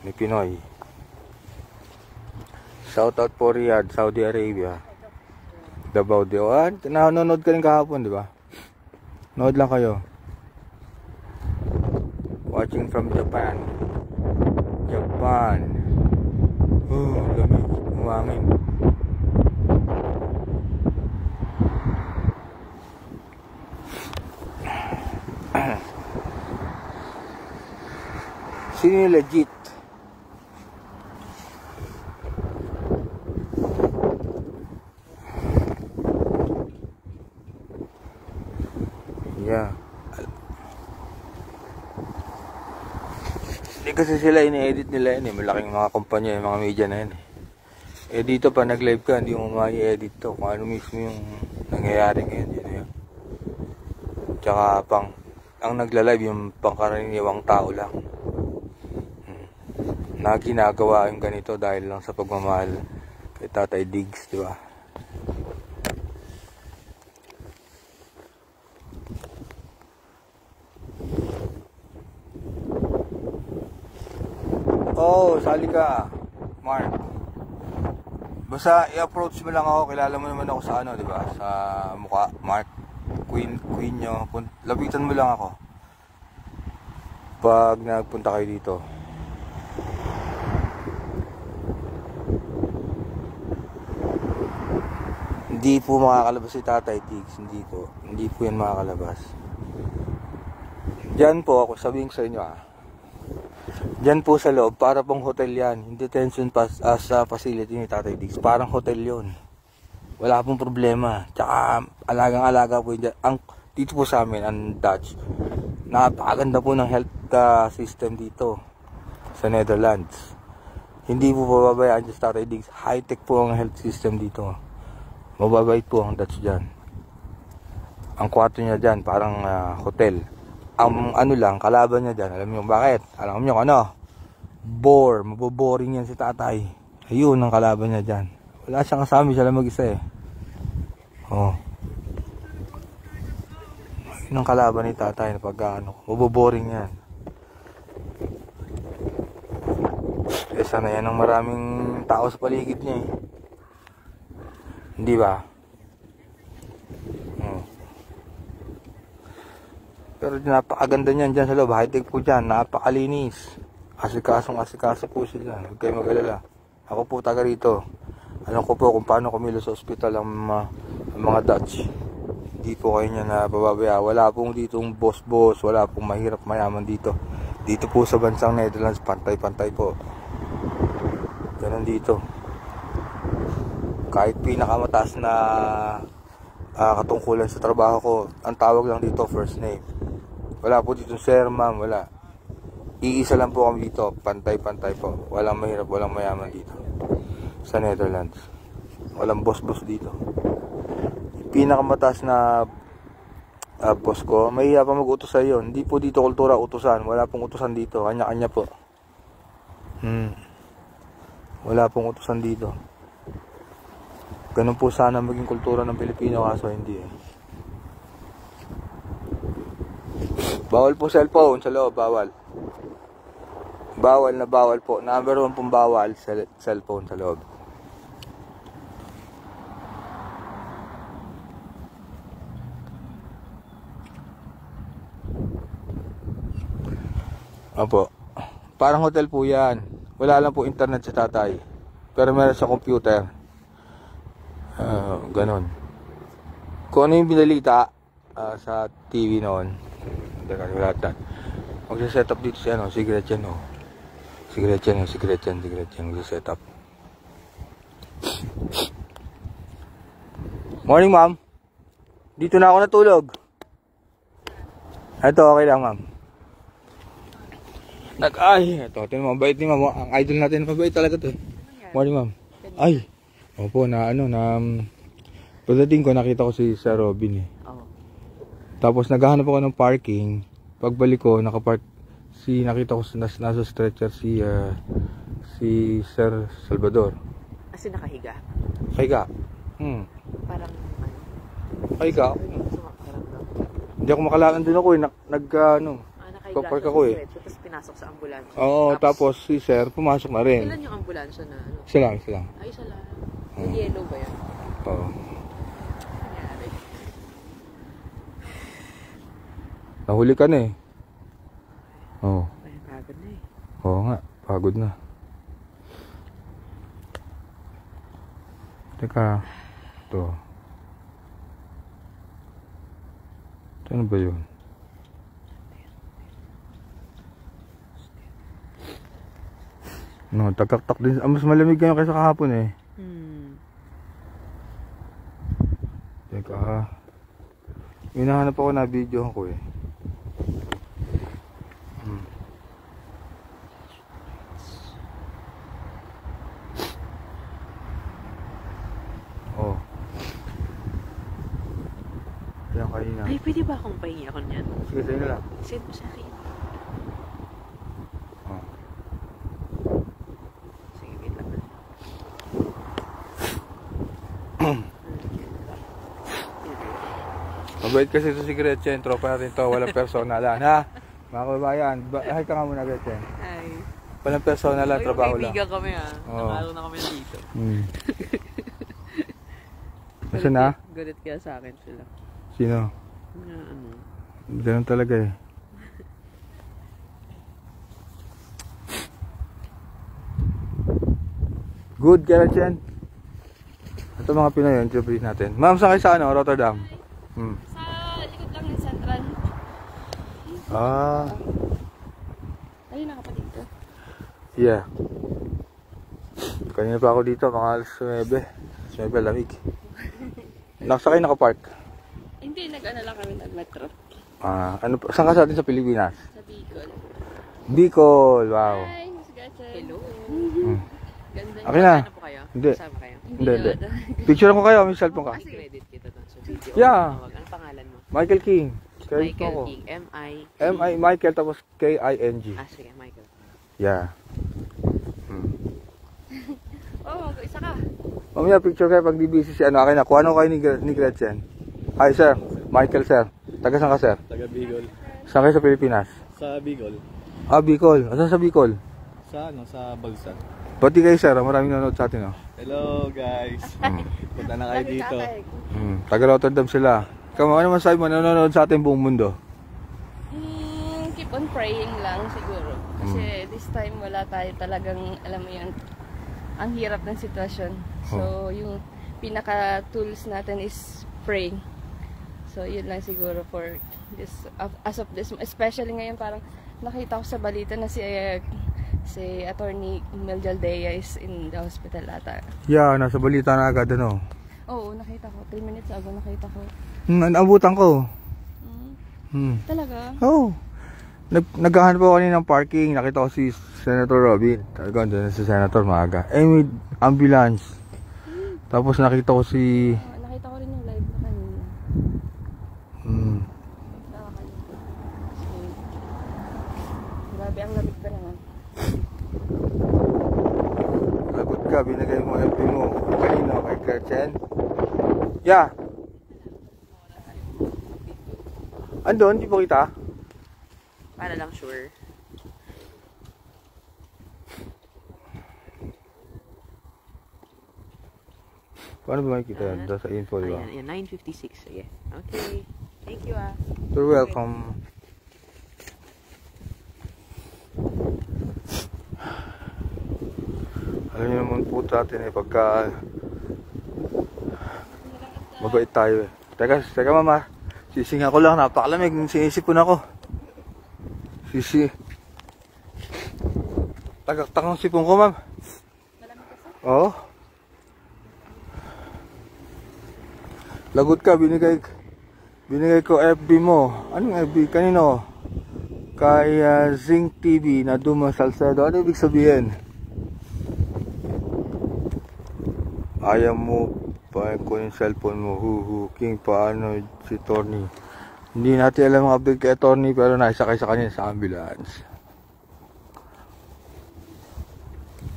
May Pinoy. Shout out po Riyadh, Saudi Arabia. Davao de Oan. Nanonood ka rin kahapon, di ba? Nood lang kayo. Watching from Japan. Japan. Oh, lamig. Umangin. Sino yung legit? Yeah. kasi sila ini-edit nila yun eh. Malaking mga kumpanya, yung mga media na yun eh. Eh dito pa nag-live ka, hindi mo ma-edit to. Kung ano mismo yung nangyayari ngayon, yun yun. Tsaka ang nagla-live yung pangkaraniwang tao lang. Na ginagawa yung ganito dahil lang sa pagmamahal kay Tatay Diggs, di ba? Oh, sali ka, Mark. Basta i-approach mo lang ako, kilala mo naman ako sa ano, di ba? Sa mukha, Mark. Queen nyo. Lapitan mo lang ako. Pag nagpunta kayo dito. Hindi po makakalabas si Tatay Diggs. Hindi po yan makakalabas. Diyan po ako, sabihin sa inyo Diyan po sa loob, para pong hotel yan. Yung detention sa facility ni Tatay Diggs. Parang hotel yon. Wala pong problema. Tsaka alagang-alaga po yun. Dito po sa amin, ang Dutch. Napakaganda po ng health system dito sa Netherlands. Hindi po pababayaan dyan sa Tatay Diggs. High-tech po ang health system dito. Mababait po ang Dutch dyan. Ang kwarto niya dyan, parang hotel. Ang ano lang, kalaban niya dyan, alam niyo bakit? Alam niyo ano? Maboboring yan si Tatay. Ayun ang kalaban niya dyan. Wala siyang kasama, siya lang mag-isa eh. Oh. Ayun ang kalaban ni Tatay na pagka maboboring yan. Eh sana yan ang maraming tao sa paligid niya eh. Hindi ba? Pero napakaganda niyan dyan sa loob. High-tech po dyan. Napakalinis. Asikaso po sila. Huwag kayo mag-alala. Ako po taga rito. Alam ko po kung paano kumilos sa ospital ang mga Dutch. Hindi po kayo niya nabababaya. Wala pong ditong boss-boss. Wala pong mahirap mayaman dito. Dito po sa bansang Netherlands, pantay-pantay po. Ganun dito. Kahit pinakamataas na katungkulan sa trabaho ko, ang tawag lang dito first name. Wala po dito sir, ma'am, wala. Iisa lang po kami dito, pantay-pantay po. Walang mahirap, walang mayaman dito sa Netherlands. Walang boss-boss dito. Pinakamataas na boss ko, mahiya pa mag-utos sa iyo. Hindi po dito kultura utusan. Wala pong utusan dito, kanya-kanya po. Wala pong utusan dito. Ganun po sana maging kultura ng Pilipino, kaso hindi eh. Bawal po cellphone sa loob, bawal. Bawal na bawal po. Number 1 pong bawal cellphone sa loob. Opo. Parang hotel po yan. Wala lang po internet sa Tatay. Pero meron sa computer. Ganon. Kung ano yung binalita sa TV noon, magsa-set up dito siya, cigarette yan, cigarette yan, magsa-set up. Morning, ma'am. Dito na ako natulog. Ito, okay lang, ma'am. Ito, mabait ni ma'am. Ang idol natin, mabait talaga to. Morning, ma'am. Ay, opo, pagdating ko, nakita ko si Sir Robin eh. Tapos naghahanap ako ng parking. Pagbalik ko, nakita ko nasa stretcher si Sir Salvador. Kasi nakahiga. Kahiga. Parang Kahiga. Hindi ako makalaan din ako eh. Pagpark ako eh. Tapos pinasok sa ambulansya. Oo, tapos si Sir pumasok na rin. Ilan yung ambulansya na Isa lang. Ay, isa lang. Yung yellow ba yan? Oo. Nahuli ka na eh. Oo. Ay, pagod na eh. Oo nga, pagod na. Teka. Ito. Ano ba yun? No, tagaktak din. Mas malamig ngayon kaysa kahapon eh. Teka. Hinahanap ako na video ko eh. kanina. Ay, pwede ba akong pahingi ako niyan? Sige, sa'yo na lang. Send mo sa akin. Oh. Sige, wait lang. Mabait kasi ito si Gretchen, tropa natin to, walang personalan, ha? Mga kababayan, hi ka nga muna Gretchen. Ay. Walang personalan, trabaho lang. Kaibigan kami ha. Oo. Nakalo na kami dito. Kasi na? Galit kaya sa akin sila. Sino? Ano? Ganun talaga eh. Good, Gretchen. Ito mga Pinoy, interview natin. Ma'am, saan kayo sa ano? Rotterdam? Sa likod lang ng Central. Ah, Ayun na ka pa dito. yeah. Kanina pa ako dito, mga alas 9. 9, lamig. Nakasakay, nakapark. Hindi, nag-ano lang kami, nag-metro. Ah, ano, saan ka sa atin sa Pilipinas? Sa Bicol. Bicol, wow. Hi, Miss Gretchen. Hello. Ganda Okay na. Ano po kayo? Hindi. Kasama kayo? Hindi. Picture ko kayo, may cellphone ka. Kasi credit kita doon sa video. Yeah. Anong pangalan mo? Michael King. Credit Michael ko. King. M-I... M.I. Michael tapos K-I-N-G. Ah, sige, Michael. Yeah. Oh, isa ka. Mamaya picture kayo pag di busy si ano. Akin na, kuha kayo ni Gretchen. Hi sir, Michael sir. Taga saan ka sir? Taga Bicol. Saan kayo sa Pilipinas? Sa Bicol. Ah, Bicol. Asan sa Bicol? Sa ano, sa Balsa. Pati kayo sir, maraming nanonood sa atin oh. Hello guys. Punta na kayo dito. Taga Rotterdam sila. Ikaw, ano masabi mo, nanonood sa atin buong mundo? Keep on praying lang siguro. Kasi this time wala tayo talagang, alam mo yun, ang hirap ng sitwasyon. So, yung pinaka-tools natin is praying. So, yun lang siguro for this, as of this, especially ngayon parang nakita ko sa balita na si Attorney Mel Jaldea is in the hospital ata. Yeah, nasa balita na agad ano. Oo, nakita ko. 3 minutes ago nakita ko. Naabutan ko. Talaga? Oo. Naghahanap ako kanina ng parking. Nakita ko si Senator Robin. Talaga, doon si Senator maaga. Eh, may ambulance. Tapos nakita ko si... Nakita ko rin yung live na kanina. Grabe, ang lamig pa naman. Lagot ka, binigay mo FB mo. Kanino? Kay Gretchen? Yeah. Andun, di po kita? Para lang sure. Paano ba makikita yan? Doon sa info, di ba? Ayan, 9:56. Sige. Okay. Thank you ah. You're welcome. Alam niyo naman po sa atin eh, pagka mabait tayo eh. Teka mama, sisinga ko lang, napakalamig, sinisipon ako. Tagaktak ng sipon ko ma'am. Oo. Lagot ka, binigay ko FB mo. Anong FB? Kanino? Kay Zing TV na Duma Salcedo. Ano ibig sabihin? Ayaw mo pa ko yung cellphone mo. King paano si Tony? Hindi natin alam ang update kay Tony pero naisakay sa kanya sa ambulance.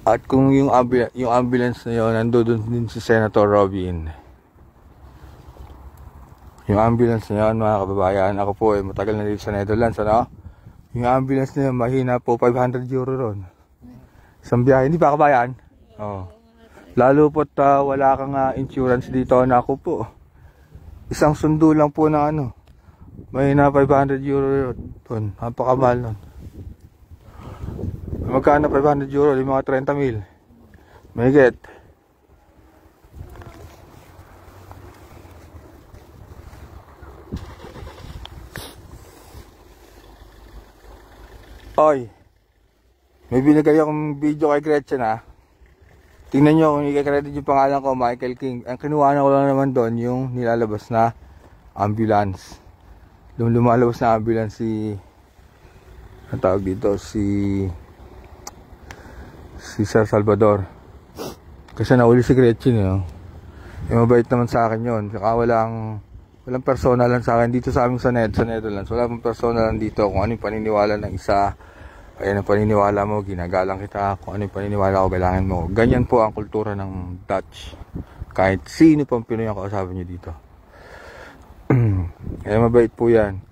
At kung yung ambulance na yun, nandoon din si Senator Robin. Yung ambulance na yun, mga kababayan, ako po eh, matagal na dito sa Netherlands, ano? Yung ambulance na yun, mahina po, 500 euro ron. Isang biyahe, hindi ba kabayan? Oo. Lalo po't wala kang insurance dito na ako po. Isang sundo lang po na ano, mahina 500 euro ron. Napakamahal nun. Magkano 500 euro, yung mga 30,000. May get. Oy, may binigay akong video kay Gretchen ha. Tingnan nyo kung i-credit yung pangalan ko, Michael King. Ang kinuha na ko lang naman doon yung nilalabas na ambulance. Lumalabas na ambulance si, ang tawag dito, si Sir Salvador. Kasi nauli si Gretchen yun. Yung mabait naman sa akin yun. Saka wala Walang personalan sa akin. Dito sa amin sa Netherlands, wala pang personalan dito. Kung ano yung paniniwala ng isa, ayan ang paniniwala mo, ginagalang kita. Kung ano yung paniniwala ko, galangin mo. Ganyan po ang kultura ng Dutch. Kahit sino pang Pinoy ang kausapin nyo dito. Kaya mabait po yan.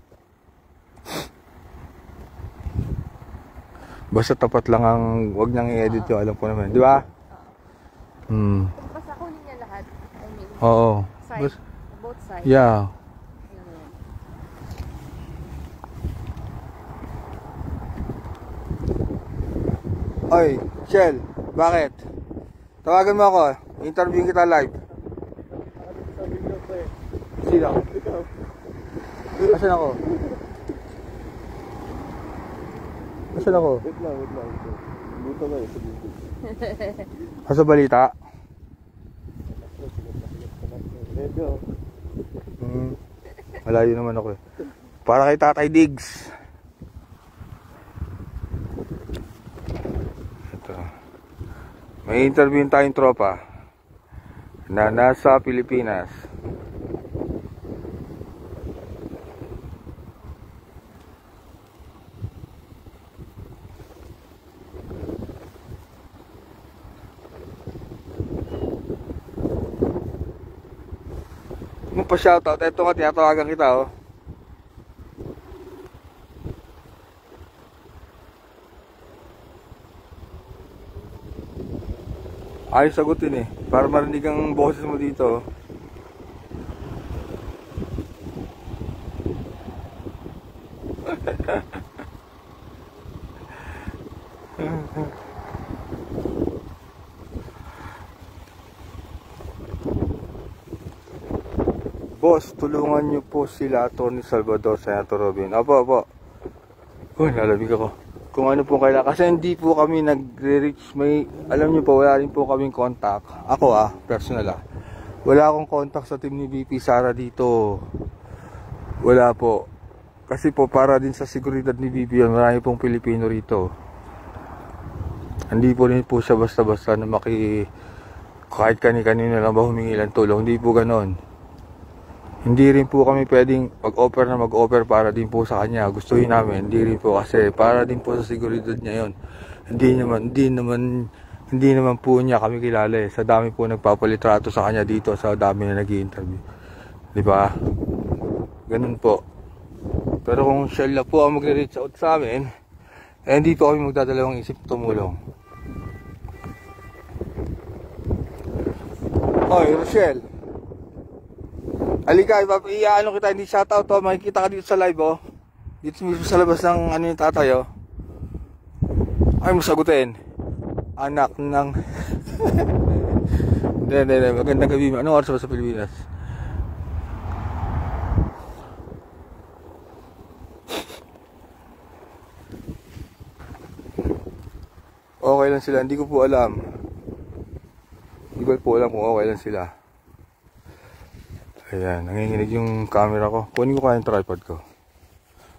Basta tapat lang ang, wag nang i-edit yung alam ko naman. Di ba? Basta kunin niya lahat. I mean, Oo. both sides. Yeah. Oy, Shell, bakit? Tawagan mo ako. Interview kita live. Sino? Asan ako? Asan ako? Wait lang. Buto na sa video. Sa balita? Medyo. Malayo naman ako eh. Para kay Tatay Diggs. Ito. May interview tayong tropa na nasa Pilipinas. Pa-shoutout, eto nga tinatawagan kita oh. Ayos sagutin eh, para marinig ang boses mo dito. Boss, tulungan niyo po sila, Atty. Salvador, Senator Robin. Opo. Uy, nalamig ako. Kung ano po kailangan. Kasi hindi po kami nagre-reach. Alam niyo po, wala rin po kaming contact. Ako personal wala akong contact sa team ni VP Sara dito. Wala po. Kasi po, para din sa seguridad ni VP yan, marami pong Pilipino rito. Hindi po rin po siya basta-basta na kahit kani-kanino lang ba humingi ng tulong. Hindi po ganon. Hindi rin po kami pwedeng mag-offer para din po sa kanya. Gustuhin namin, hindi rin po kasi para din po sa seguridad niya yon. Hindi naman po niya kami kilala eh. Sa dami po nagpapalitrato sa kanya dito, sa dami na nag-i-interview. Di ba? Ganun po. Pero kung siya na po ang magre-reach out sa amin, hindi po kami magdadalawang isip tumulong. Oy, Rochelle. Halika, iaano kita, hindi shoutout to, makikita ka dito sa live oh. Dito mismo sa labas ng yung tatay oh. Ay mo sagutin. Anak ng Hindi, magandang gabi. Anong oras ba sa Pilipinas? Okay lang sila, hindi ko po alam. Hindi ko po alam kung okay lang sila. Ayan, nanginginig yung camera ko. Kunin ko kaya yung tripod ko.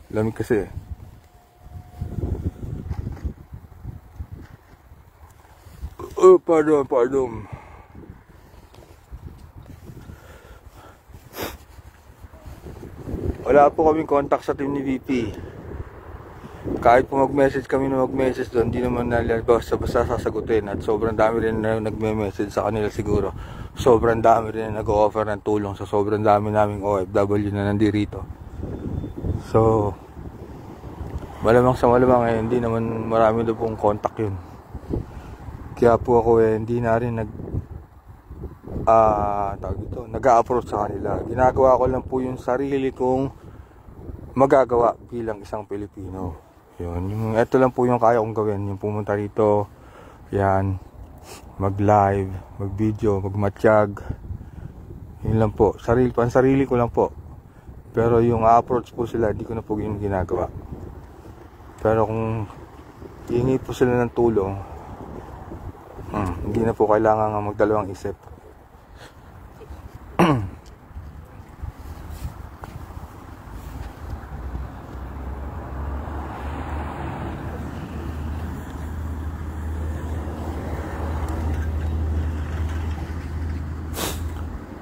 Lamig kasi eh. Oh, pardon. Wala po kaming contact sa team ni VP. Kahit po mag-message kami na mag-message doon, hindi naman basta sasagutin. At sobrang dami rin na nagme-message sa kanila siguro. Sobrang dami rin na nag-o-offer ng tulong sa sobrang dami naming OFW na nandirito. So, malamang sa malamang hindi naman marami na pong contact yun. Kaya po ako hindi na rin nag-a-approach sa kanila. Ginagawa ko lang po yung sarili kong magagawa bilang isang Pilipino. Yun, ito lang po yung kaya kong gawin. Yung pumunta rito, yan, mag-live, mag-video, mag-matsyag. Yun lang po. Sarili ko lang po. Pero yung approach po sila, hindi ko na po yung ginagawa. Pero kung hihingi po sila ng tulong, hindi na po kailangan magdalawang isip.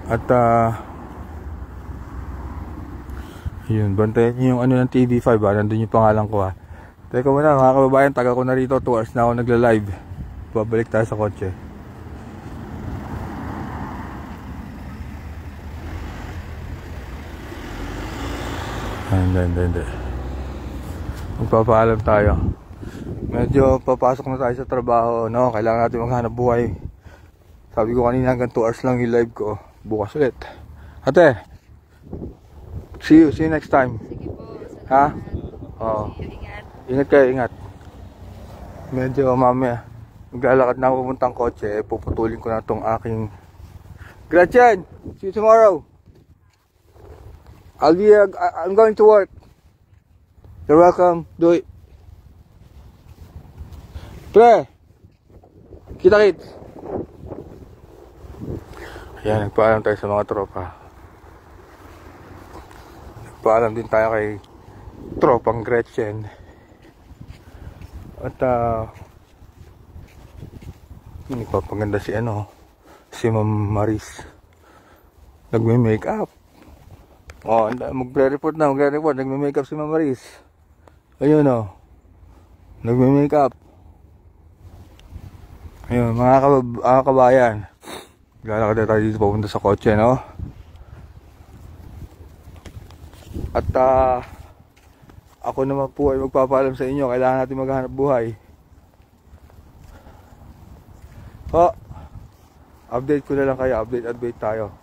At Yun, bantayan nyo yung ano ng TV5 ha. Nandun yung pangalan ko ha. Teka muna mga kababayan, taga ko na rito. 2 hours na ako nagla-live. Babalik tayo sa kotse. Hindi. Magpapaalam tayo. Medyo papasok na tayo sa trabaho, no? Kailangan natin maghanap buhay. Sabi ko kanina hanggang 2 hours lang yung live ko. Bukas ulit. Ate, see you next time. Sige po. Ha? Salamat. Oo. Ingat. Ingat kayo, ingat. Medyo mamaya maglalakad na ako pupuntang kotse. Puputulin ko na tong aking Gretchen, see you tomorrow. I'm going to work. You're welcome. Do it. Pre, kita-kits. Ayan, nagpaalam tayo sa mga tropa. Nagpaalam din tayo kay tropang Gretchen. At nagpapaganda si si Ma'am Maris. Nagme-make up. Oh, magre-report. Nagme-make up si Ma'am Maris. Ayun nagme-make up. Ayun, mga kabayan. Lalakad na tayo dito papunta sa kotse, no? At ako naman po ay magpapaalam sa inyo. Kailangan natin maghanap buhay. Update ko na lang kayo. Update tayo.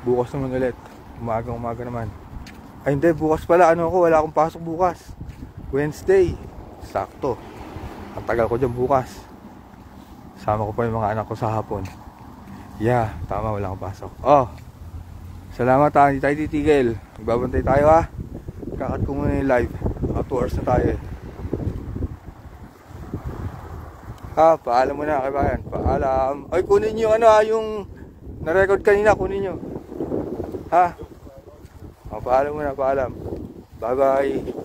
Bukas naman ulit. Umaga naman. Ay hindi, bukas pala. Wala akong pasok bukas. Wednesday. Sakto. Ang tagal ko dyan bukas. Sama ko pa yung mga anak ko sa hapon. Yeah, tama, wala akong pasok. Salamat ha, hindi tayo titigil. Magbabantay tayo ha. Kakat ko muna yung live. 2 hours na tayo eh. Paalam muna kay bayan. Paalam. Ay, kunin nyo yung na-record kanina, kunin nyo. Paalam muna, paalam. Bye bye.